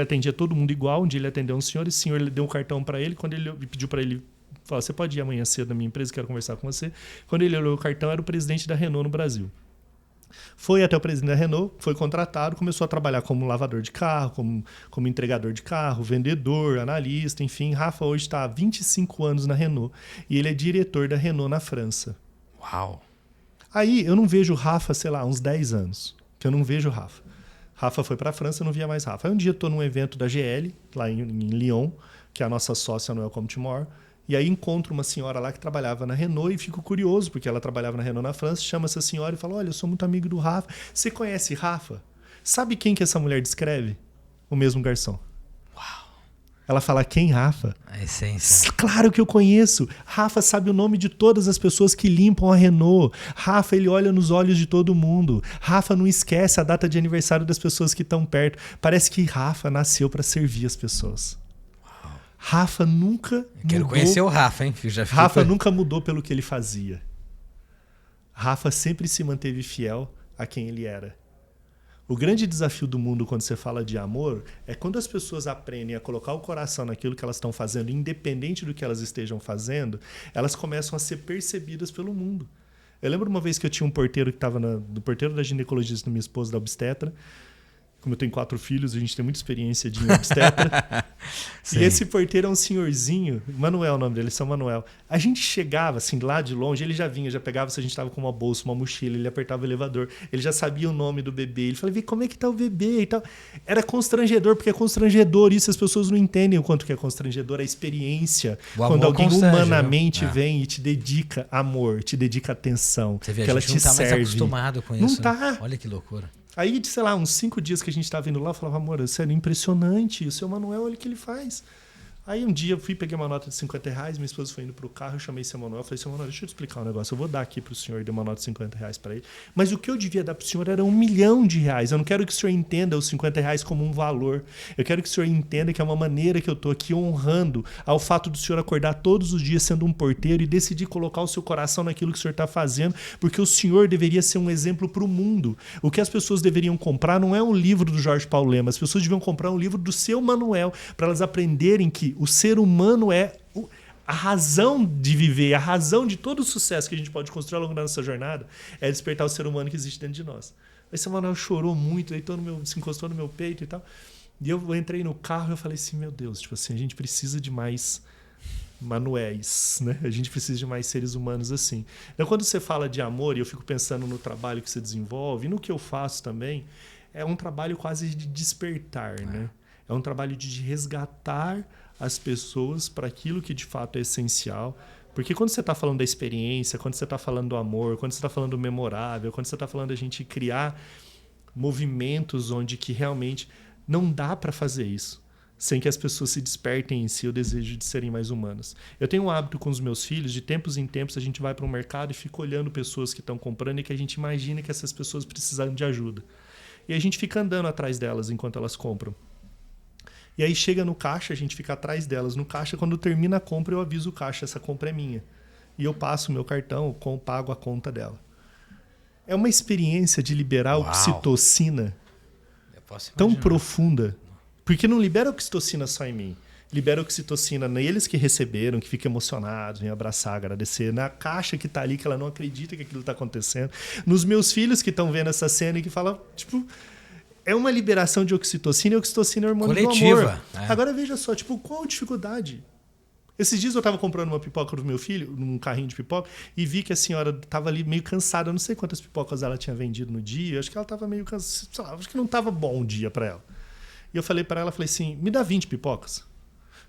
atendia todo mundo igual. Um dia ele atendeu um senhor, esse senhor ele deu um cartão para ele. Quando ele pediu para ele, falou: você pode ir amanhã cedo na minha empresa, quero conversar com você. Quando ele olhou o cartão, era o presidente da Renault no Brasil. Foi até o presidente da Renault, foi contratado, começou a trabalhar como lavador de carro, como entregador de carro, vendedor, analista, enfim. Rafa hoje está há 25 anos na Renault e ele é diretor da Renault na França. Uau! Aí eu não vejo o Rafa, sei lá, uns 10 anos, que eu não vejo o Rafa. Rafa foi para a França, eu não via mais Rafa. Aí um dia eu estou num evento da GL, lá em Lyon, que é a nossa sócia no Welcome to More, e aí encontro uma senhora lá que trabalhava na Renault e fico curioso, porque ela trabalhava na Renault na França, chama essa senhora e fala: olha, eu sou muito amigo do Rafa. Você conhece Rafa? Sabe quem que essa mulher descreve? O mesmo garçom. Ela fala: quem, Rafa? A essência. Claro que eu conheço. Rafa sabe o nome de todas as pessoas que limpam a Renault. Rafa, ele olha nos olhos de todo mundo. Rafa não esquece a data de aniversário das pessoas que estão perto. Parece que Rafa nasceu para servir as pessoas. Uau. Rafa nunca mudou. Quero conhecer o Rafa, hein? Rafa nunca mudou pelo que ele fazia. Rafa sempre se manteve fiel a quem ele era. O grande desafio do mundo quando você fala de amor é quando as pessoas aprendem a colocar o coração naquilo que elas estão fazendo, independente do que elas estejam fazendo, elas começam a ser percebidas pelo mundo. Eu lembro uma vez que eu tinha um porteiro que estava do porteiro da ginecologista da minha esposa, da obstetra. Como eu tenho 4 filhos, a gente tem muita experiência de obstetra. E esse porteiro é um senhorzinho, Manuel é o nome dele, São Manuel. A gente chegava assim lá de longe, ele já vinha, já pegava se a gente estava com uma bolsa, uma mochila, ele apertava o elevador, ele já sabia o nome do bebê, ele falava: vê como é que tá o bebê e tal. Era constrangedor, porque é constrangedor isso, as pessoas não entendem o quanto que é constrangedor, a experiência. Quando alguém humanamente vem e te dedica amor, te dedica atenção, você vê, que ela te serve. Não tá mais acostumado com isso. Não tá. Olha que loucura. Aí, sei lá, uns 5 dias que a gente estava indo lá, eu falava: amor, sério, impressionante. O seu Manuel, olha o que ele faz. Aí um dia eu fui, peguei uma nota de R$50, minha esposa foi indo pro carro, eu chamei seu Manuel, falei: seu Manuel, deixa eu te explicar um negócio, eu vou dar aqui pro senhor, dei uma nota de R$50 para ele, mas o que eu devia dar pro senhor era R$1 milhão. Eu não quero que o senhor entenda os R$50 como um valor, eu quero que o senhor entenda que é uma maneira que eu tô aqui honrando ao fato do senhor acordar todos os dias sendo um porteiro e decidir colocar o seu coração naquilo que o senhor está fazendo, porque o senhor deveria ser um exemplo pro mundo. O que as pessoas deveriam comprar não é um livro do Jorge Paulo Lema, as pessoas deviam comprar um livro do seu Manuel, para elas aprenderem que o ser humano é a razão de viver, a razão de todo o sucesso que a gente pode construir ao longo da nossa jornada é despertar o ser humano que existe dentro de nós. Aí seu Manuel chorou muito, se encostou no meu peito e tal. E eu entrei no carro e eu falei assim: meu Deus, tipo assim, a gente precisa de mais Manuéis, né? A gente precisa de mais seres humanos assim. Então, quando você fala de amor, e eu fico pensando no trabalho que você desenvolve, e no que eu faço também, é um trabalho quase de despertar, né? É um trabalho de resgatar as pessoas para aquilo que de fato é essencial. Porque quando você está falando da experiência, quando você está falando do amor, quando você está falando do memorável, quando você está falando da gente criar movimentos onde que realmente não dá para fazer isso sem que as pessoas se despertem em si o desejo de serem mais humanas. Eu tenho um hábito com os meus filhos, de tempos em tempos a gente vai para um mercado e fica olhando pessoas que estão comprando e que a gente imagina que essas pessoas precisam de ajuda. E a gente fica andando atrás delas enquanto elas compram. E aí chega no caixa, a gente fica atrás delas no caixa, quando termina a compra eu aviso o caixa, essa compra é minha. E eu passo o meu cartão, pago a conta dela. É uma experiência de liberar oxitocina tão profunda. Porque não libera oxitocina só em mim. Libera oxitocina neles que receberam, que ficam emocionados, vêm abraçar, agradecer. Na caixa que está ali, que ela não acredita que aquilo está acontecendo. Nos meus filhos que estão vendo essa cena e que falam, tipo... É uma liberação de oxitocina, e oxitocina é hormônio coletiva, do amor. É. Agora veja só, tipo, qual a dificuldade? Esses dias eu estava comprando uma pipoca do meu filho, num carrinho de pipoca, e vi que a senhora estava ali meio cansada. Eu não sei quantas pipocas ela tinha vendido no dia. Acho que ela estava meio cansada. Sei lá, acho que não estava bom o dia para ela. E eu falei para ela, falei assim, me dá 20 pipocas.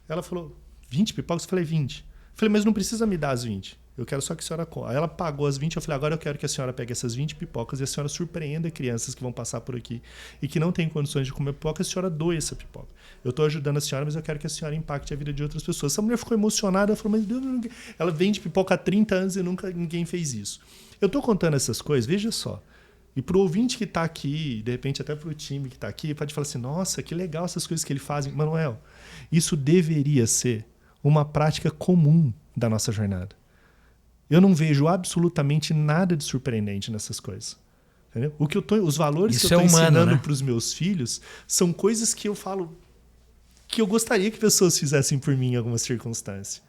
Ela falou, 20 pipocas? Eu falei, 20. Eu falei, mas não precisa me dar as 20. Eu quero só que a senhora... Aí ela pagou as 20, eu falei, agora eu quero que a senhora pegue essas 20 pipocas e a senhora surpreenda crianças que vão passar por aqui e que não têm condições de comer pipoca, a senhora doe essa pipoca. Eu estou ajudando a senhora, mas eu quero que a senhora impacte a vida de outras pessoas. Essa mulher ficou emocionada, ela falou, mas Deus, ela vende pipoca há 30 anos e nunca ninguém fez isso. Eu estou contando essas coisas, veja só. E para o ouvinte que está aqui, de repente até para o time que está aqui, pode falar assim, nossa, que legal essas coisas que ele faz. Manuel, isso deveria ser uma prática comum da nossa jornada. Eu não vejo absolutamente nada de surpreendente nessas coisas. Entendeu? Os valores isso que eu estou ensinando, né? para os meus filhos são coisas que eu falo que eu gostaria que pessoas fizessem por mim em alguma circunstância.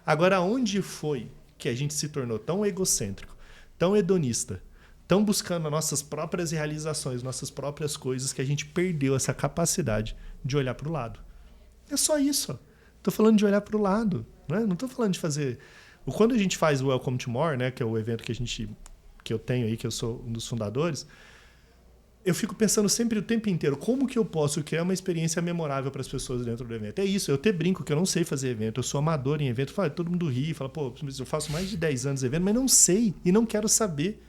Agora, onde foi que a gente se tornou tão egocêntrico, tão hedonista, tão buscando as nossas próprias realizações, nossas próprias coisas, que a gente perdeu essa capacidade de olhar para o lado? É só isso. Estou falando de olhar para o lado. Né? Não estou falando de fazer... Quando a gente faz o Welcome to More, né, que é o evento que eu tenho aí, que eu sou um dos fundadores, eu fico pensando sempre o tempo inteiro como que eu posso criar uma experiência memorável para as pessoas dentro do evento. É isso, eu até brinco que eu não sei fazer evento, eu sou amador em evento, todo mundo ri, fala, pô, eu faço mais de 10 anos de evento, mas não sei e não quero saber.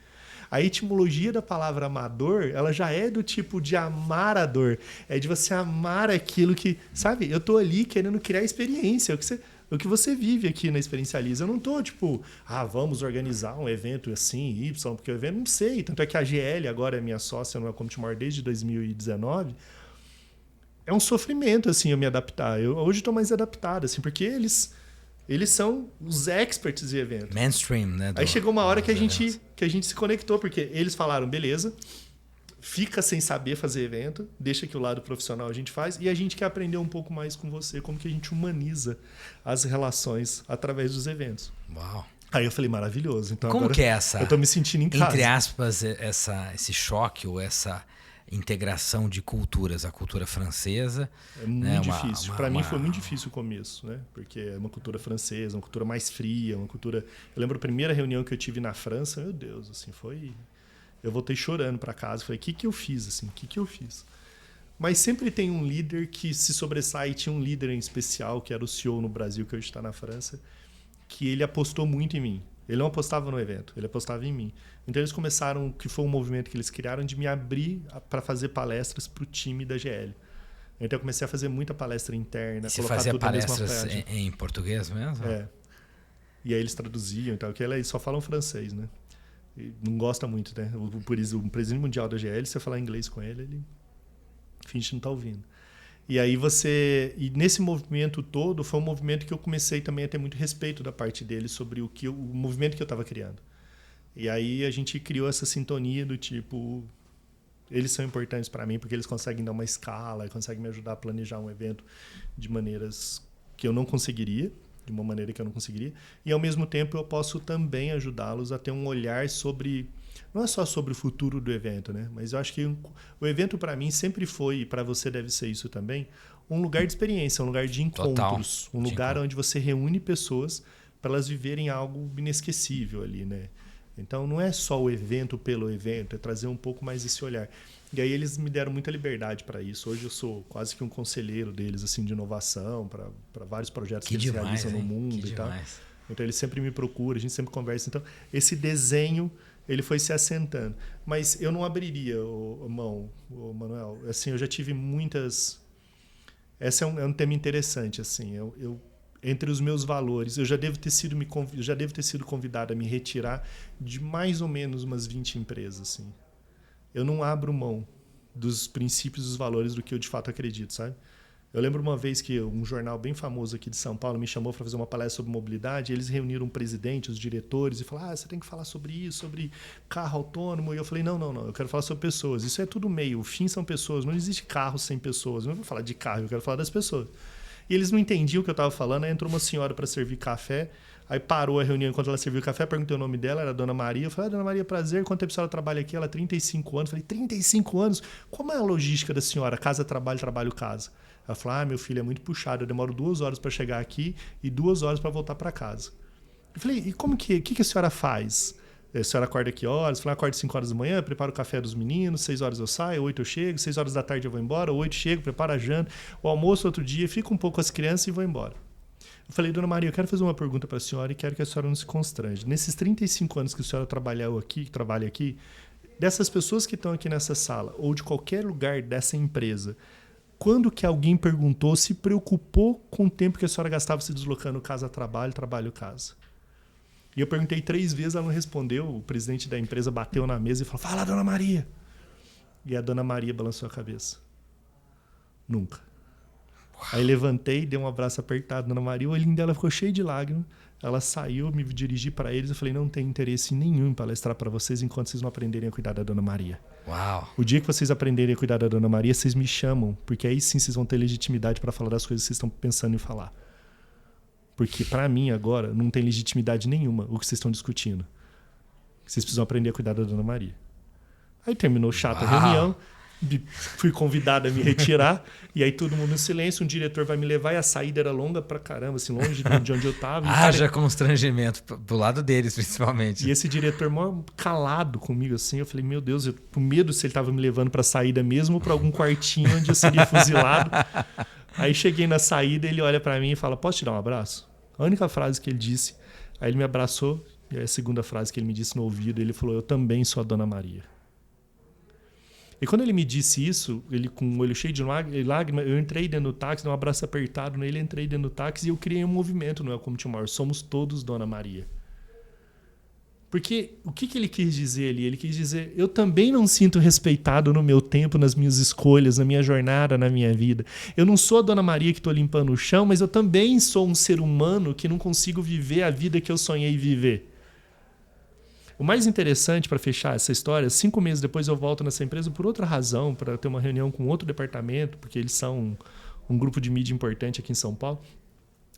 A etimologia da palavra amador, ela já é do tipo de amar a dor. É de você amar aquilo que... Sabe? Eu tô ali querendo criar experiência. O que você vive aqui na Experiencializa. Eu não tô tipo... vamos organizar um evento assim, Y, porque o evento não sei. Tanto é que a GL agora é minha sócia no Welcome to More desde 2019. É um sofrimento, assim, eu me adaptar. Eu hoje estou mais adaptado, assim, porque eles são os experts de evento. Mainstream, né? Aí chegou uma hora que a gente se conectou, porque eles falaram, beleza, fica sem saber fazer evento, deixa que o lado profissional a gente faz, e a gente quer aprender um pouco mais com você, como que a gente humaniza as relações através dos eventos. Uau! Aí eu falei, maravilhoso. Então como agora que é essa... Eu tô me sentindo em casa. Entre aspas, esse choque ou essa integração de culturas, a cultura francesa. É muito difícil. Para mim foi muito difícil o começo, né? Porque é uma cultura francesa, uma cultura mais fria, uma cultura... Eu lembro a primeira reunião que eu tive na França, meu Deus, assim, foi... Eu voltei chorando para casa, falei, o que eu fiz, assim? O que eu fiz? Mas sempre tem um líder que se sobressai, tinha um líder em especial, que era o CEO no Brasil, que hoje está na França, que ele apostou muito em mim. Ele não apostava no evento, ele apostava em mim. Então eles começaram, que foi um movimento que eles criaram, de me abrir para fazer palestras para o time da GL. Então eu comecei a fazer muita palestra interna. Você fazia palestras em português mesmo? É. E aí eles traduziam e tal, porque eles só falam francês, né? E não gosta muito, né? Por isso, o presidente mundial da GL, se você falar inglês com ele finge que não está ouvindo. E aí e nesse movimento todo, foi um movimento que eu comecei também a ter muito respeito da parte dele sobre o movimento que eu estava criando. E aí a gente criou essa sintonia do tipo, eles são importantes para mim porque eles conseguem dar uma escala, conseguem me ajudar a planejar um evento de maneiras que eu não conseguiria, de uma maneira que eu não conseguiria. E ao mesmo tempo eu posso também ajudá-los a ter um olhar sobre não é só sobre o futuro do evento, né? Mas eu acho que o evento para mim sempre foi, e para você deve ser isso também, um lugar de experiência, um lugar de encontros, um lugar onde você reúne pessoas para elas viverem algo inesquecível ali, né? Então não é só o evento pelo evento, é trazer um pouco mais esse olhar. E aí eles me deram muita liberdade para isso. Hoje eu sou quase que um conselheiro deles assim de inovação para vários projetos que eles realizam no mundo e tal. Então eles sempre me procuram, a gente sempre conversa. Então esse desenho ele foi se assentando. Mas eu não abriria mão, Manuel. Assim, eu já tive muitas... Esse é um tema interessante. Assim, entre os meus valores, eu já devo ter sido convidado a me retirar de mais ou menos umas 20 empresas. Assim. Eu não abro mão dos princípios e dos valores do que eu de fato acredito, sabe? Eu lembro uma vez que um jornal bem famoso aqui de São Paulo me chamou para fazer uma palestra sobre mobilidade. E eles reuniram o presidente, os diretores e falaram: você tem que falar sobre isso, sobre carro autônomo. E eu falei: não, eu quero falar sobre pessoas. Isso é tudo meio, o fim são pessoas. Não existe carro sem pessoas. Eu não vou falar de carro, eu quero falar das pessoas. E eles não entendiam o que eu estava falando. Aí entrou uma senhora para servir café. Aí parou a reunião enquanto ela serviu o café, perguntei o nome dela, era a Dona Maria. Eu falei: Dona Maria, prazer, quanto tempo a senhora trabalha aqui? Ela, 35 anos. Eu falei: 35 anos? Como é a logística da senhora? Casa, trabalho, trabalho, casa. Ela falou: meu filho, é muito puxado, eu demoro 2 horas para chegar aqui e 2 horas para voltar para casa. Eu falei: e como que a senhora faz? A senhora acorda que horas? Eu falei: acordo 5 horas da manhã, preparo o café dos meninos, 6 horas eu saio, 8 eu chego, 6 horas da tarde eu vou embora, 8 chego, preparo a janta, o almoço outro dia, fico um pouco com as crianças e vou embora. Eu falei: Dona Maria, eu quero fazer uma pergunta para a senhora e quero que a senhora não se constrange. Nesses 35 anos que a senhora trabalha aqui, dessas pessoas que estão aqui nessa sala ou de qualquer lugar dessa empresa, quando que alguém perguntou, se preocupou com o tempo que a senhora gastava se deslocando casa-trabalho, trabalho-casa? E eu perguntei 3 vezes, ela não respondeu. O presidente da empresa bateu na mesa e falou: fala, Dona Maria. E a Dona Maria balançou a cabeça. Nunca. Aí levantei, dei um abraço apertado na Dona Maria, o olhinho dela ficou cheio de lágrimas. Ela saiu, me dirigi para eles e falei: não tenho interesse nenhum em palestrar para vocês enquanto vocês não aprenderem a cuidar da Dona Maria. Uau. O dia que vocês aprenderem a cuidar da Dona Maria, vocês me chamam, porque aí sim vocês vão ter legitimidade para falar das coisas que vocês estão pensando em falar. Porque para mim agora não tem legitimidade nenhuma o que vocês estão discutindo. Vocês precisam aprender a cuidar da Dona Maria. Aí terminou chata a reunião. Fui convidado a me retirar e aí todo mundo em silêncio, um diretor vai me levar e a saída era longa pra caramba, assim, longe de onde eu estava. Haja constrangimento do lado deles, principalmente. E esse diretor mó calado comigo, assim, eu falei: meu Deus, eu com medo se ele estava me levando pra saída mesmo ou pra algum quartinho onde eu seria fuzilado. Aí cheguei na saída, ele olha pra mim e fala: posso te dar um abraço? A única frase que ele disse. Aí ele me abraçou e aí a segunda frase que ele me disse no ouvido, ele falou: eu também sou a Dona Maria. E quando ele me disse isso, ele com o olho cheio de lágrimas, eu entrei dentro do táxi, dei um abraço apertado nele, entrei dentro do táxi e eu criei um movimento no Welcome to Tomorrow. Somos todos Dona Maria. Porque o que ele quis dizer ali? Ele quis dizer: eu também não sinto respeitado no meu tempo, nas minhas escolhas, na minha jornada, na minha vida. Eu não sou a Dona Maria que estou limpando o chão, mas eu também sou um ser humano que não consigo viver a vida que eu sonhei viver. O mais interessante, para fechar essa história, 5 meses depois eu volto nessa empresa por outra razão, para ter uma reunião com outro departamento, porque eles são um grupo de mídia importante aqui em São Paulo.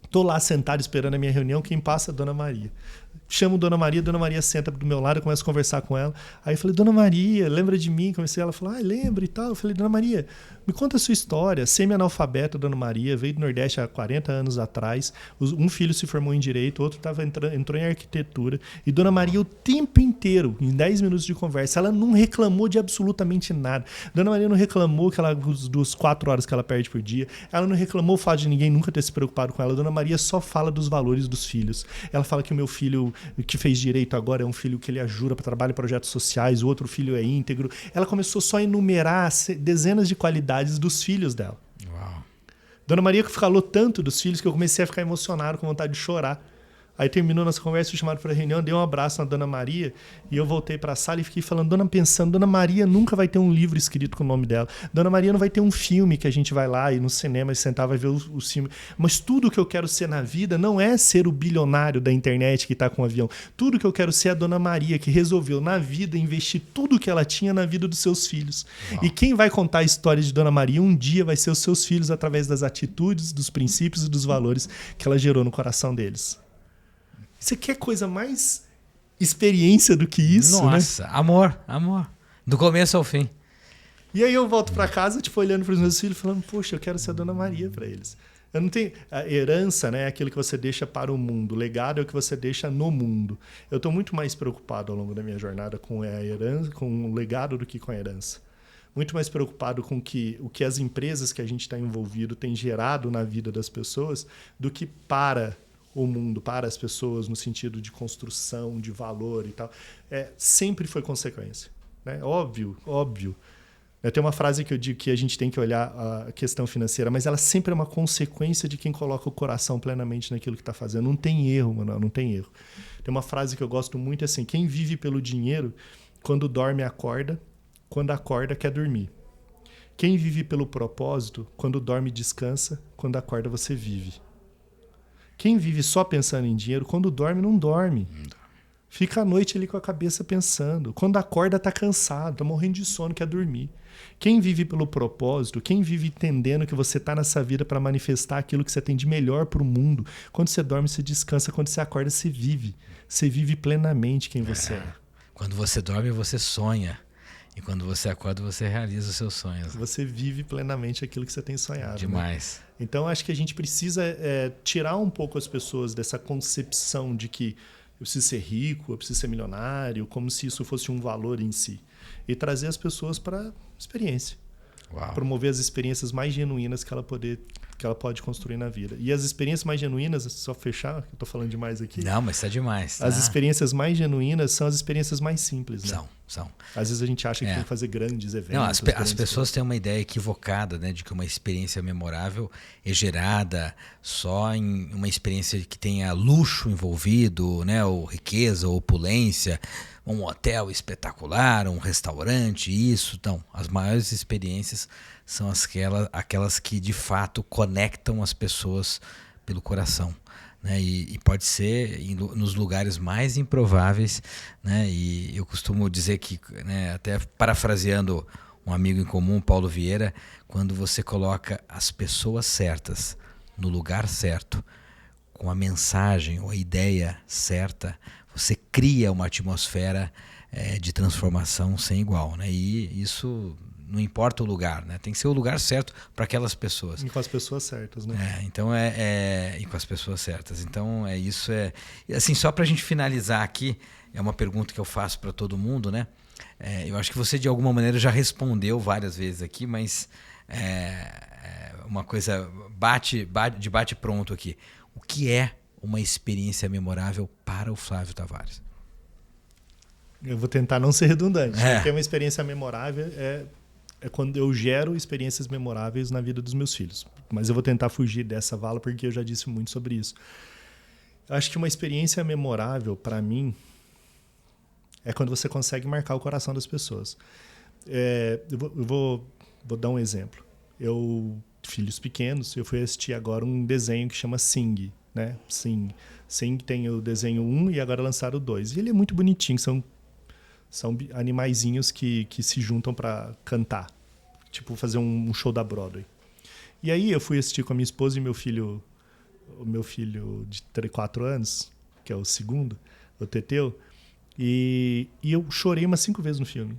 Estou lá sentado esperando a minha reunião, quem passa é a Dona Maria. Chamo Dona Maria senta do meu lado, eu começo a conversar com ela. Aí eu falei: Dona Maria, lembra de mim? Comecei, ela falou: lembra e tal. Eu falei: Dona Maria, me conta a sua história. Semi-analfabeta, Dona Maria, veio do Nordeste há 40 anos atrás. Um filho se formou em Direito, outro entrou em Arquitetura. E Dona Maria, o tempo inteiro, em 10 minutos de conversa, ela não reclamou de absolutamente nada. Dona Maria não reclamou dos 4 horas que ela perde por dia. Ela não reclamou o fato de ninguém nunca ter se preocupado com ela. Dona Maria só fala dos valores dos filhos. Ela fala que o meu filho que fez Direito agora é um filho que ele ajuda para trabalhar em projetos sociais, o outro filho é íntegro. Ela começou só a enumerar dezenas de qualidades dos filhos dela. Uau. Dona Maria falou tanto dos filhos que eu comecei a ficar emocionado, com vontade de chorar. Aí terminou nossa conversa, fui chamado para a reunião, dei um abraço na Dona Maria e eu voltei para a sala e fiquei pensando, Dona Maria nunca vai ter um livro escrito com o nome dela. Dona Maria não vai ter um filme que a gente vai lá e no cinema e sentar vai ver o filme. Mas tudo que eu quero ser na vida não é ser o bilionário da internet que está com um avião. Tudo que eu quero ser é a Dona Maria, que resolveu na vida investir tudo que ela tinha na vida dos seus filhos. Uau. E quem vai contar a história de Dona Maria um dia vai ser os seus filhos através das atitudes, dos princípios e dos valores que ela gerou no coração deles. Você quer coisa mais experiência do que isso, Nossa, né? amor, amor. Do começo ao fim. E aí eu volto para casa, tipo, olhando para os meus filhos, falando, poxa, eu quero ser a Dona Maria para eles. Eu não tenho... A herança, né, é aquilo que você deixa para o mundo. O legado é o que você deixa no mundo. Eu estou muito mais preocupado ao longo da minha jornada com a herança, com o legado do que com a herança. Muito mais preocupado com o que as empresas que a gente está envolvido têm gerado na vida das pessoas do que para o mundo, para as pessoas, no sentido de construção, de valor e tal. Sempre foi consequência. Né? Óbvio, óbvio. Tem uma frase que eu digo que a gente tem que olhar a questão financeira, mas ela sempre é uma consequência de quem coloca o coração plenamente naquilo que está fazendo. Não tem erro, mano, não tem erro. Tem uma frase que eu gosto muito, é assim, quem vive pelo dinheiro, quando dorme acorda, quando acorda quer dormir. Quem vive pelo propósito, quando dorme descansa, quando acorda você vive. Quem vive só pensando em dinheiro, quando dorme não dorme. Fica à noite ali com a cabeça pensando. Quando acorda tá cansado, tá morrendo de sono, quer dormir. Quem vive pelo propósito, quem vive entendendo que você tá nessa vida para manifestar aquilo que você tem de melhor para o mundo, quando você dorme, você descansa, quando você acorda, você vive. Você vive plenamente quem você é. Quando você dorme, você sonha. E quando você acorda, você realiza os seus sonhos. Você vive plenamente aquilo que você tem sonhado. Demais. Né? Então, acho que a gente precisa tirar um pouco as pessoas dessa concepção de que eu preciso ser rico, eu preciso ser milionário, como se isso fosse um valor em si. E trazer as pessoas para a experiência. Uau. Promover as experiências mais genuínas que ela pode construir na vida. E as experiências mais genuínas, só fechar, eu estou falando demais aqui. Não, mas está demais. Tá? As experiências mais genuínas são as experiências mais simples. Né? São. Às vezes a gente acha que tem que fazer grandes eventos. Não, as pessoas têm uma ideia equivocada, né, de que uma experiência memorável é gerada só em uma experiência que tenha luxo envolvido, né, ou riqueza, ou opulência, um hotel espetacular, um restaurante, isso. Então, as maiores experiências são aquelas que de fato conectam as pessoas pelo coração. Né? E pode ser nos lugares mais improváveis, né? E eu costumo dizer que, né, até parafraseando um amigo em comum, Paulo Vieira, quando você coloca as pessoas certas no lugar certo, com a mensagem ou a ideia certa, você cria uma atmosfera de transformação sem igual. Né? E isso não importa o lugar, né? Tem que ser o lugar certo para aquelas pessoas. E com as pessoas certas, né? Então e com as pessoas certas. Então isso assim, só para a gente finalizar aqui, é uma pergunta que eu faço para todo mundo, né? Eu acho que você de alguma maneira já respondeu várias vezes aqui, mas uma coisa de bate pronto aqui. O que é uma experiência memorável para o Flávio Tavares? Eu vou tentar não ser redundante. Porque uma experiência memorável é quando eu gero experiências memoráveis na vida dos meus filhos. Mas eu vou tentar fugir dessa vala porque eu já disse muito sobre isso. Eu acho que uma experiência memorável, para mim, é quando você consegue marcar o coração das pessoas. Eu vou dar um exemplo. Filhos pequenos, eu fui assistir agora um desenho que chama Sing. Né? Sing tem o desenho 1 e agora lançaram o 2. E ele é muito bonitinho, são animaizinhos que se juntam para cantar. Tipo, fazer um show da Broadway. E aí eu fui assistir com a minha esposa e o meu filho de 4 anos, que é o segundo, o Teteu, e eu chorei umas 5 vezes no filme.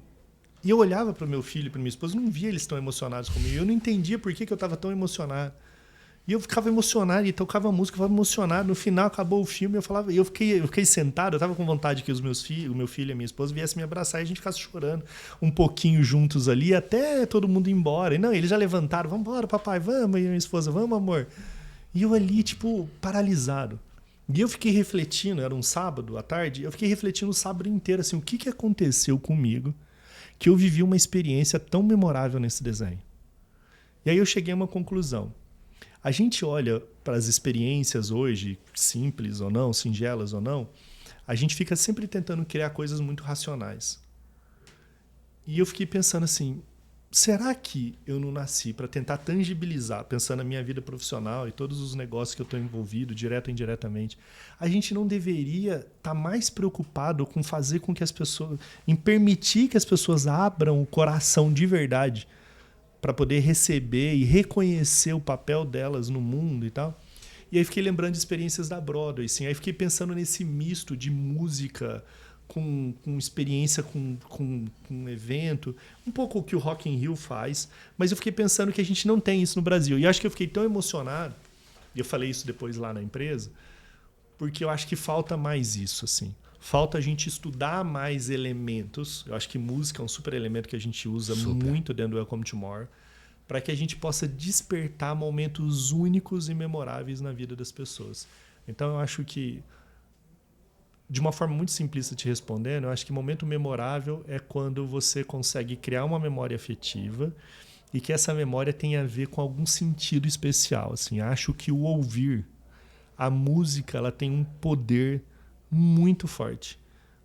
E eu olhava para o meu filho e para minha esposa, não via eles tão emocionados comigo. Eu não entendia por que eu estava tão emocionado. E eu ficava emocionado, e tocava música, eu ficava emocionado. No final, acabou o filme, eu fiquei sentado, eu estava com vontade que o meu filho e a minha esposa viessem me abraçar e a gente ficasse chorando um pouquinho juntos ali, até todo mundo ir embora. E não, eles já levantaram, vamos embora, papai, vamos, e minha esposa, vamos, amor. E eu ali, tipo, paralisado. E eu fiquei refletindo, era um sábado à tarde, eu fiquei refletindo o sábado inteiro, assim, o que aconteceu comigo que eu vivi uma experiência tão memorável nesse desenho. E aí eu cheguei a uma conclusão. A gente olha para as experiências hoje, simples ou não, singelas ou não, a gente fica sempre tentando criar coisas muito racionais. E eu fiquei pensando assim, será que eu não nasci para tentar tangibilizar, pensando na minha vida profissional e todos os negócios que eu estou envolvido, direto ou indiretamente, a gente não deveria estar mais preocupado com fazer com que as pessoas, em permitir que as pessoas abram o coração de verdade, para poder receber e reconhecer o papel delas no mundo e tal. E aí fiquei lembrando de experiências da Broadway, assim. Aí fiquei pensando nesse misto de música com experiência com um evento, um pouco o que o Rock in Rio faz, mas eu fiquei pensando que a gente não tem isso no Brasil. E acho que eu fiquei tão emocionado, e eu falei isso depois lá na empresa, porque eu acho que falta mais isso, assim. Falta a gente estudar mais elementos. Eu acho que música é um super elemento que a gente usa muito dentro do Welcome to More, para que a gente possa despertar momentos únicos e memoráveis na vida das pessoas. Então, eu acho que, de uma forma muito simplista te respondendo, eu acho que momento memorável é quando você consegue criar uma memória afetiva e que essa memória tenha a ver com algum sentido especial. Assim, acho que o ouvir, a música, ela tem um poder muito forte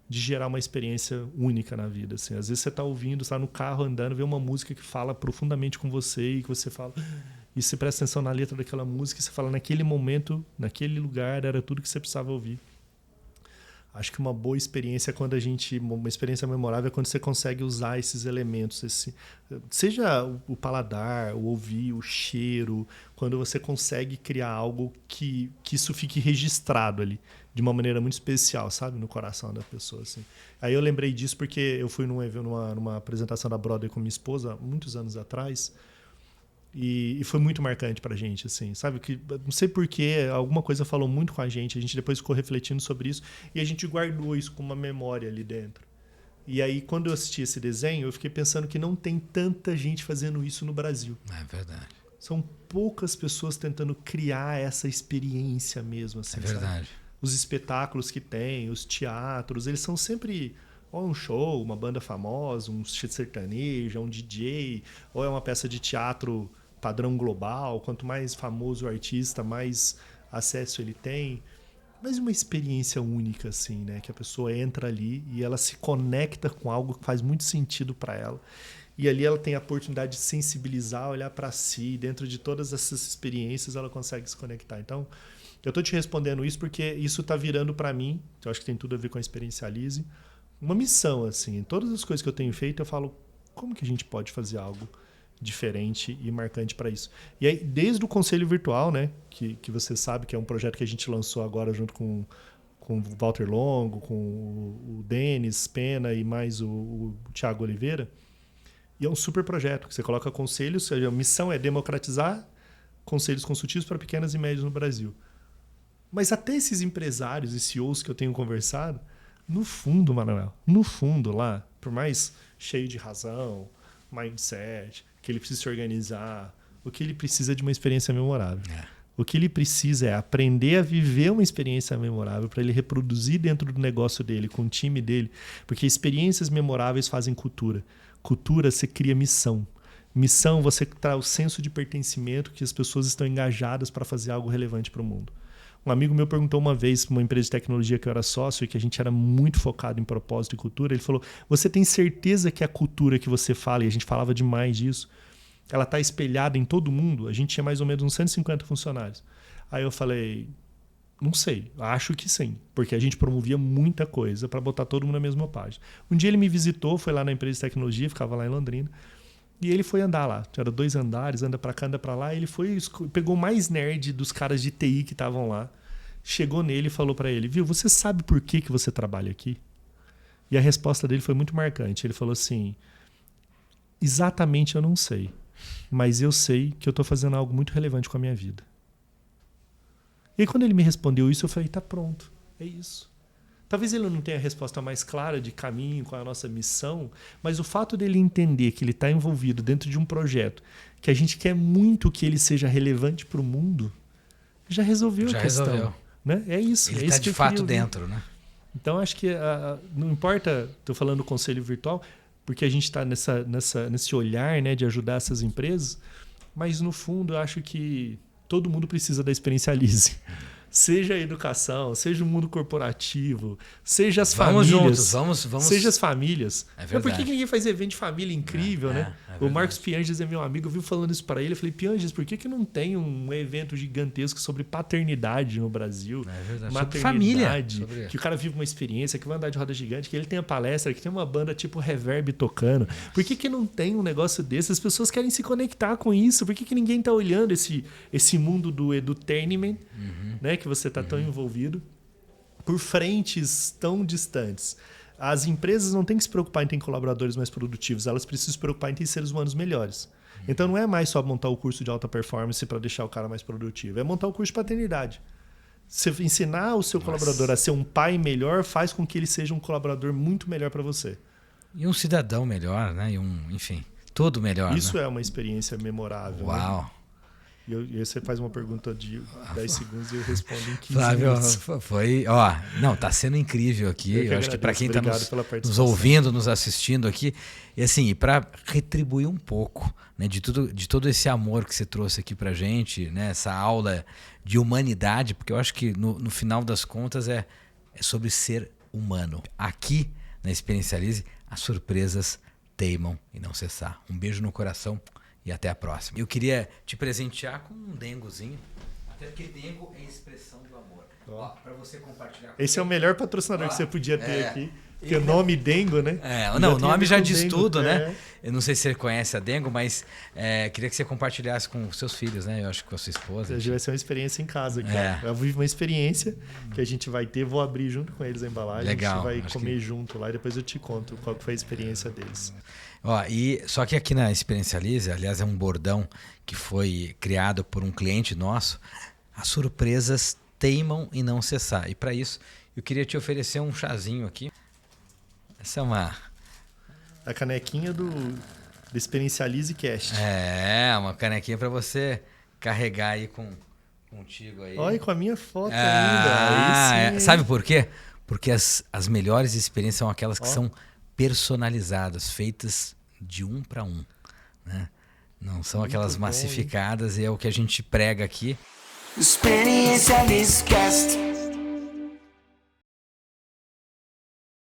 de gerar uma experiência única na vida. Assim. Às vezes você está ouvindo, está no carro andando, vê uma música que fala profundamente com você e que você fala... E você presta atenção na letra daquela música e você fala, naquele momento, naquele lugar, era tudo que você precisava ouvir. Acho que uma boa experiência é quando uma experiência memorável é quando você consegue usar esses elementos, seja o paladar, o ouvir, o cheiro, quando você consegue criar algo que isso fique registrado ali, de uma maneira muito especial, sabe? No coração da pessoa, assim. Aí eu lembrei disso porque eu fui numa apresentação da Broadway com minha esposa, muitos anos atrás, e foi muito marcante pra gente, assim, sabe? Que, não sei porquê, alguma coisa falou muito com a gente depois ficou refletindo sobre isso, e a gente guardou isso com uma memória ali dentro. E aí, quando eu assisti esse desenho, eu fiquei pensando que não tem tanta gente fazendo isso no Brasil. É verdade. São poucas pessoas tentando criar essa experiência mesmo, assim, é verdade. Sabe? Os espetáculos que tem, os teatros, eles são sempre... ou um show, uma banda famosa, um sertanejo, um DJ, ou é uma peça de teatro padrão global. Quanto mais famoso o artista, mais acesso ele tem. Mas uma experiência única, assim, né? Que a pessoa entra ali e ela se conecta com algo que faz muito sentido para ela. E ali ela tem a oportunidade de sensibilizar, olhar para si. Dentro de todas essas experiências, ela consegue se conectar. Então, eu estou te respondendo isso porque isso está virando para mim, eu acho que tem tudo a ver com a Experiencialize, uma missão, assim. Em todas as coisas que eu tenho feito, eu falo, como que a gente pode fazer algo diferente e marcante para isso? E aí, desde o Conselho Virtual, né, que você sabe que é um projeto que a gente lançou agora junto com o Walter Longo, com o Denis Pena e mais o Thiago Oliveira, e é um super projeto, que você coloca conselhos, a missão é democratizar conselhos consultivos para pequenas e médias no Brasil. Mas até esses empresários e CEOs que eu tenho conversado, no fundo, Manuel, no fundo lá, por mais cheio de razão, mindset, que ele precisa se organizar, o que ele precisa é de uma experiência memorável. O que ele precisa é aprender a viver uma experiência memorável para ele reproduzir dentro do negócio dele, com o time dele. Porque experiências memoráveis fazem cultura. Cultura, você cria missão. Missão, você traz o senso de pertencimento que as pessoas estão engajadas para fazer algo relevante para o mundo. Um amigo meu perguntou uma vez para uma empresa de tecnologia que eu era sócio e que a gente era muito focado em propósito e cultura. Ele falou, você tem certeza que a cultura que você fala, e a gente falava demais disso, ela está espelhada em todo mundo? A gente tinha mais ou menos uns 150 funcionários. Aí eu falei, não sei, acho que sim, porque a gente promovia muita coisa para botar todo mundo na mesma página. Um dia ele me visitou, foi lá na empresa de tecnologia, ficava lá em Londrina, e ele foi andar lá. Era 2 andares, anda para cá, anda para lá. E ele foi, pegou o mais nerd dos caras de TI que estavam lá. Chegou nele e falou para ele, viu, você sabe por que você trabalha aqui? E a resposta dele foi muito marcante. Ele falou assim, exatamente eu não sei, mas eu sei que eu estou fazendo algo muito relevante com a minha vida. E aí, quando ele me respondeu isso, eu falei, tá pronto, é isso. Talvez ele não tenha a resposta mais clara de caminho, qual é a nossa missão, mas o fato dele entender que ele está envolvido dentro de um projeto que a gente quer muito que ele seja relevante para o mundo, já resolveu a questão. Resolveu. Né? É isso. Ele está de fato dentro, né? Então, acho que não importa, estou falando do conselho virtual, porque a gente está nesse olhar, né, de ajudar essas empresas, mas no fundo eu acho que todo mundo precisa da Experiencialize. Seja a educação, seja o mundo corporativo, seja as famílias. Vamos. Seja as famílias. É verdade. Por que ninguém faz evento de família incrível, né? O Marcos Pianges é meu amigo, eu vi falando isso para ele. Eu falei, Pianges, por que não tem um evento gigantesco sobre paternidade no Brasil? É verdade. Maternidade. Sobre família. Que o cara vive uma experiência, que vai andar de roda gigante, que ele tem a palestra, que tem uma banda tipo Reverb tocando. Por que não tem um negócio desse? As pessoas querem se conectar com isso. Por que ninguém está olhando esse mundo do edutainment, né? Que você está tão envolvido, por frentes tão distantes. As empresas não têm que se preocupar em ter colaboradores mais produtivos, elas precisam se preocupar em ter seres humanos melhores. Então não é mais só montar o curso de alta performance para deixar o cara mais produtivo, é montar o curso de paternidade. Você ensinar o seu colaborador a ser um pai melhor faz com que ele seja um colaborador muito melhor para você. E um cidadão melhor, né? Enfim, tudo melhor. Isso né? é uma experiência memorável. Uau! Né? E você faz uma pergunta de 10 segundos e eu respondo em 15 Flávio, minutos. foi... Não, tá sendo incrível aqui. Eu acho que para quem está nos ouvindo, nos assistindo aqui, e assim, para retribuir um pouco, né, de todo esse amor que você trouxe aqui pra gente, né, essa aula de humanidade, porque eu acho que no final das contas é sobre ser humano. Aqui na Experiencialize, as surpresas teimam em não cessar. Um beijo no coração. E até a próxima. Eu queria te presentear com um dengozinho. Até porque dengo é expressão do amor. Ó, para você compartilhar. Esse é o melhor patrocinador que você podia ter aqui. Porque o nome Dengo, né? Não, o nome já diz tudo, né? Eu não sei se você conhece a Dengo, mas queria que você compartilhasse com os seus filhos, né? Eu acho que com a sua esposa. Vai ser uma experiência em casa aqui. Eu vivo uma experiência que a gente vai ter, vou abrir junto com eles a embalagem. Legal. A gente vai comer junto lá e depois eu te conto qual foi a experiência deles. Só que aqui na Experiencialize, aliás, é um bordão que foi criado por um cliente nosso. As surpresas teimam em não cessar. E para isso, eu queria te oferecer um chazinho aqui. Essa é a canequinha do Experiencialize Cast. Uma canequinha para você carregar aí contigo aí. Olha, com a minha foto ainda. Sabe por quê? Porque as melhores experiências são aquelas que são personalizadas, feitas de um para um, né? Não são aquelas massificadas, e é o que a gente prega aqui. Experiencialize Cast.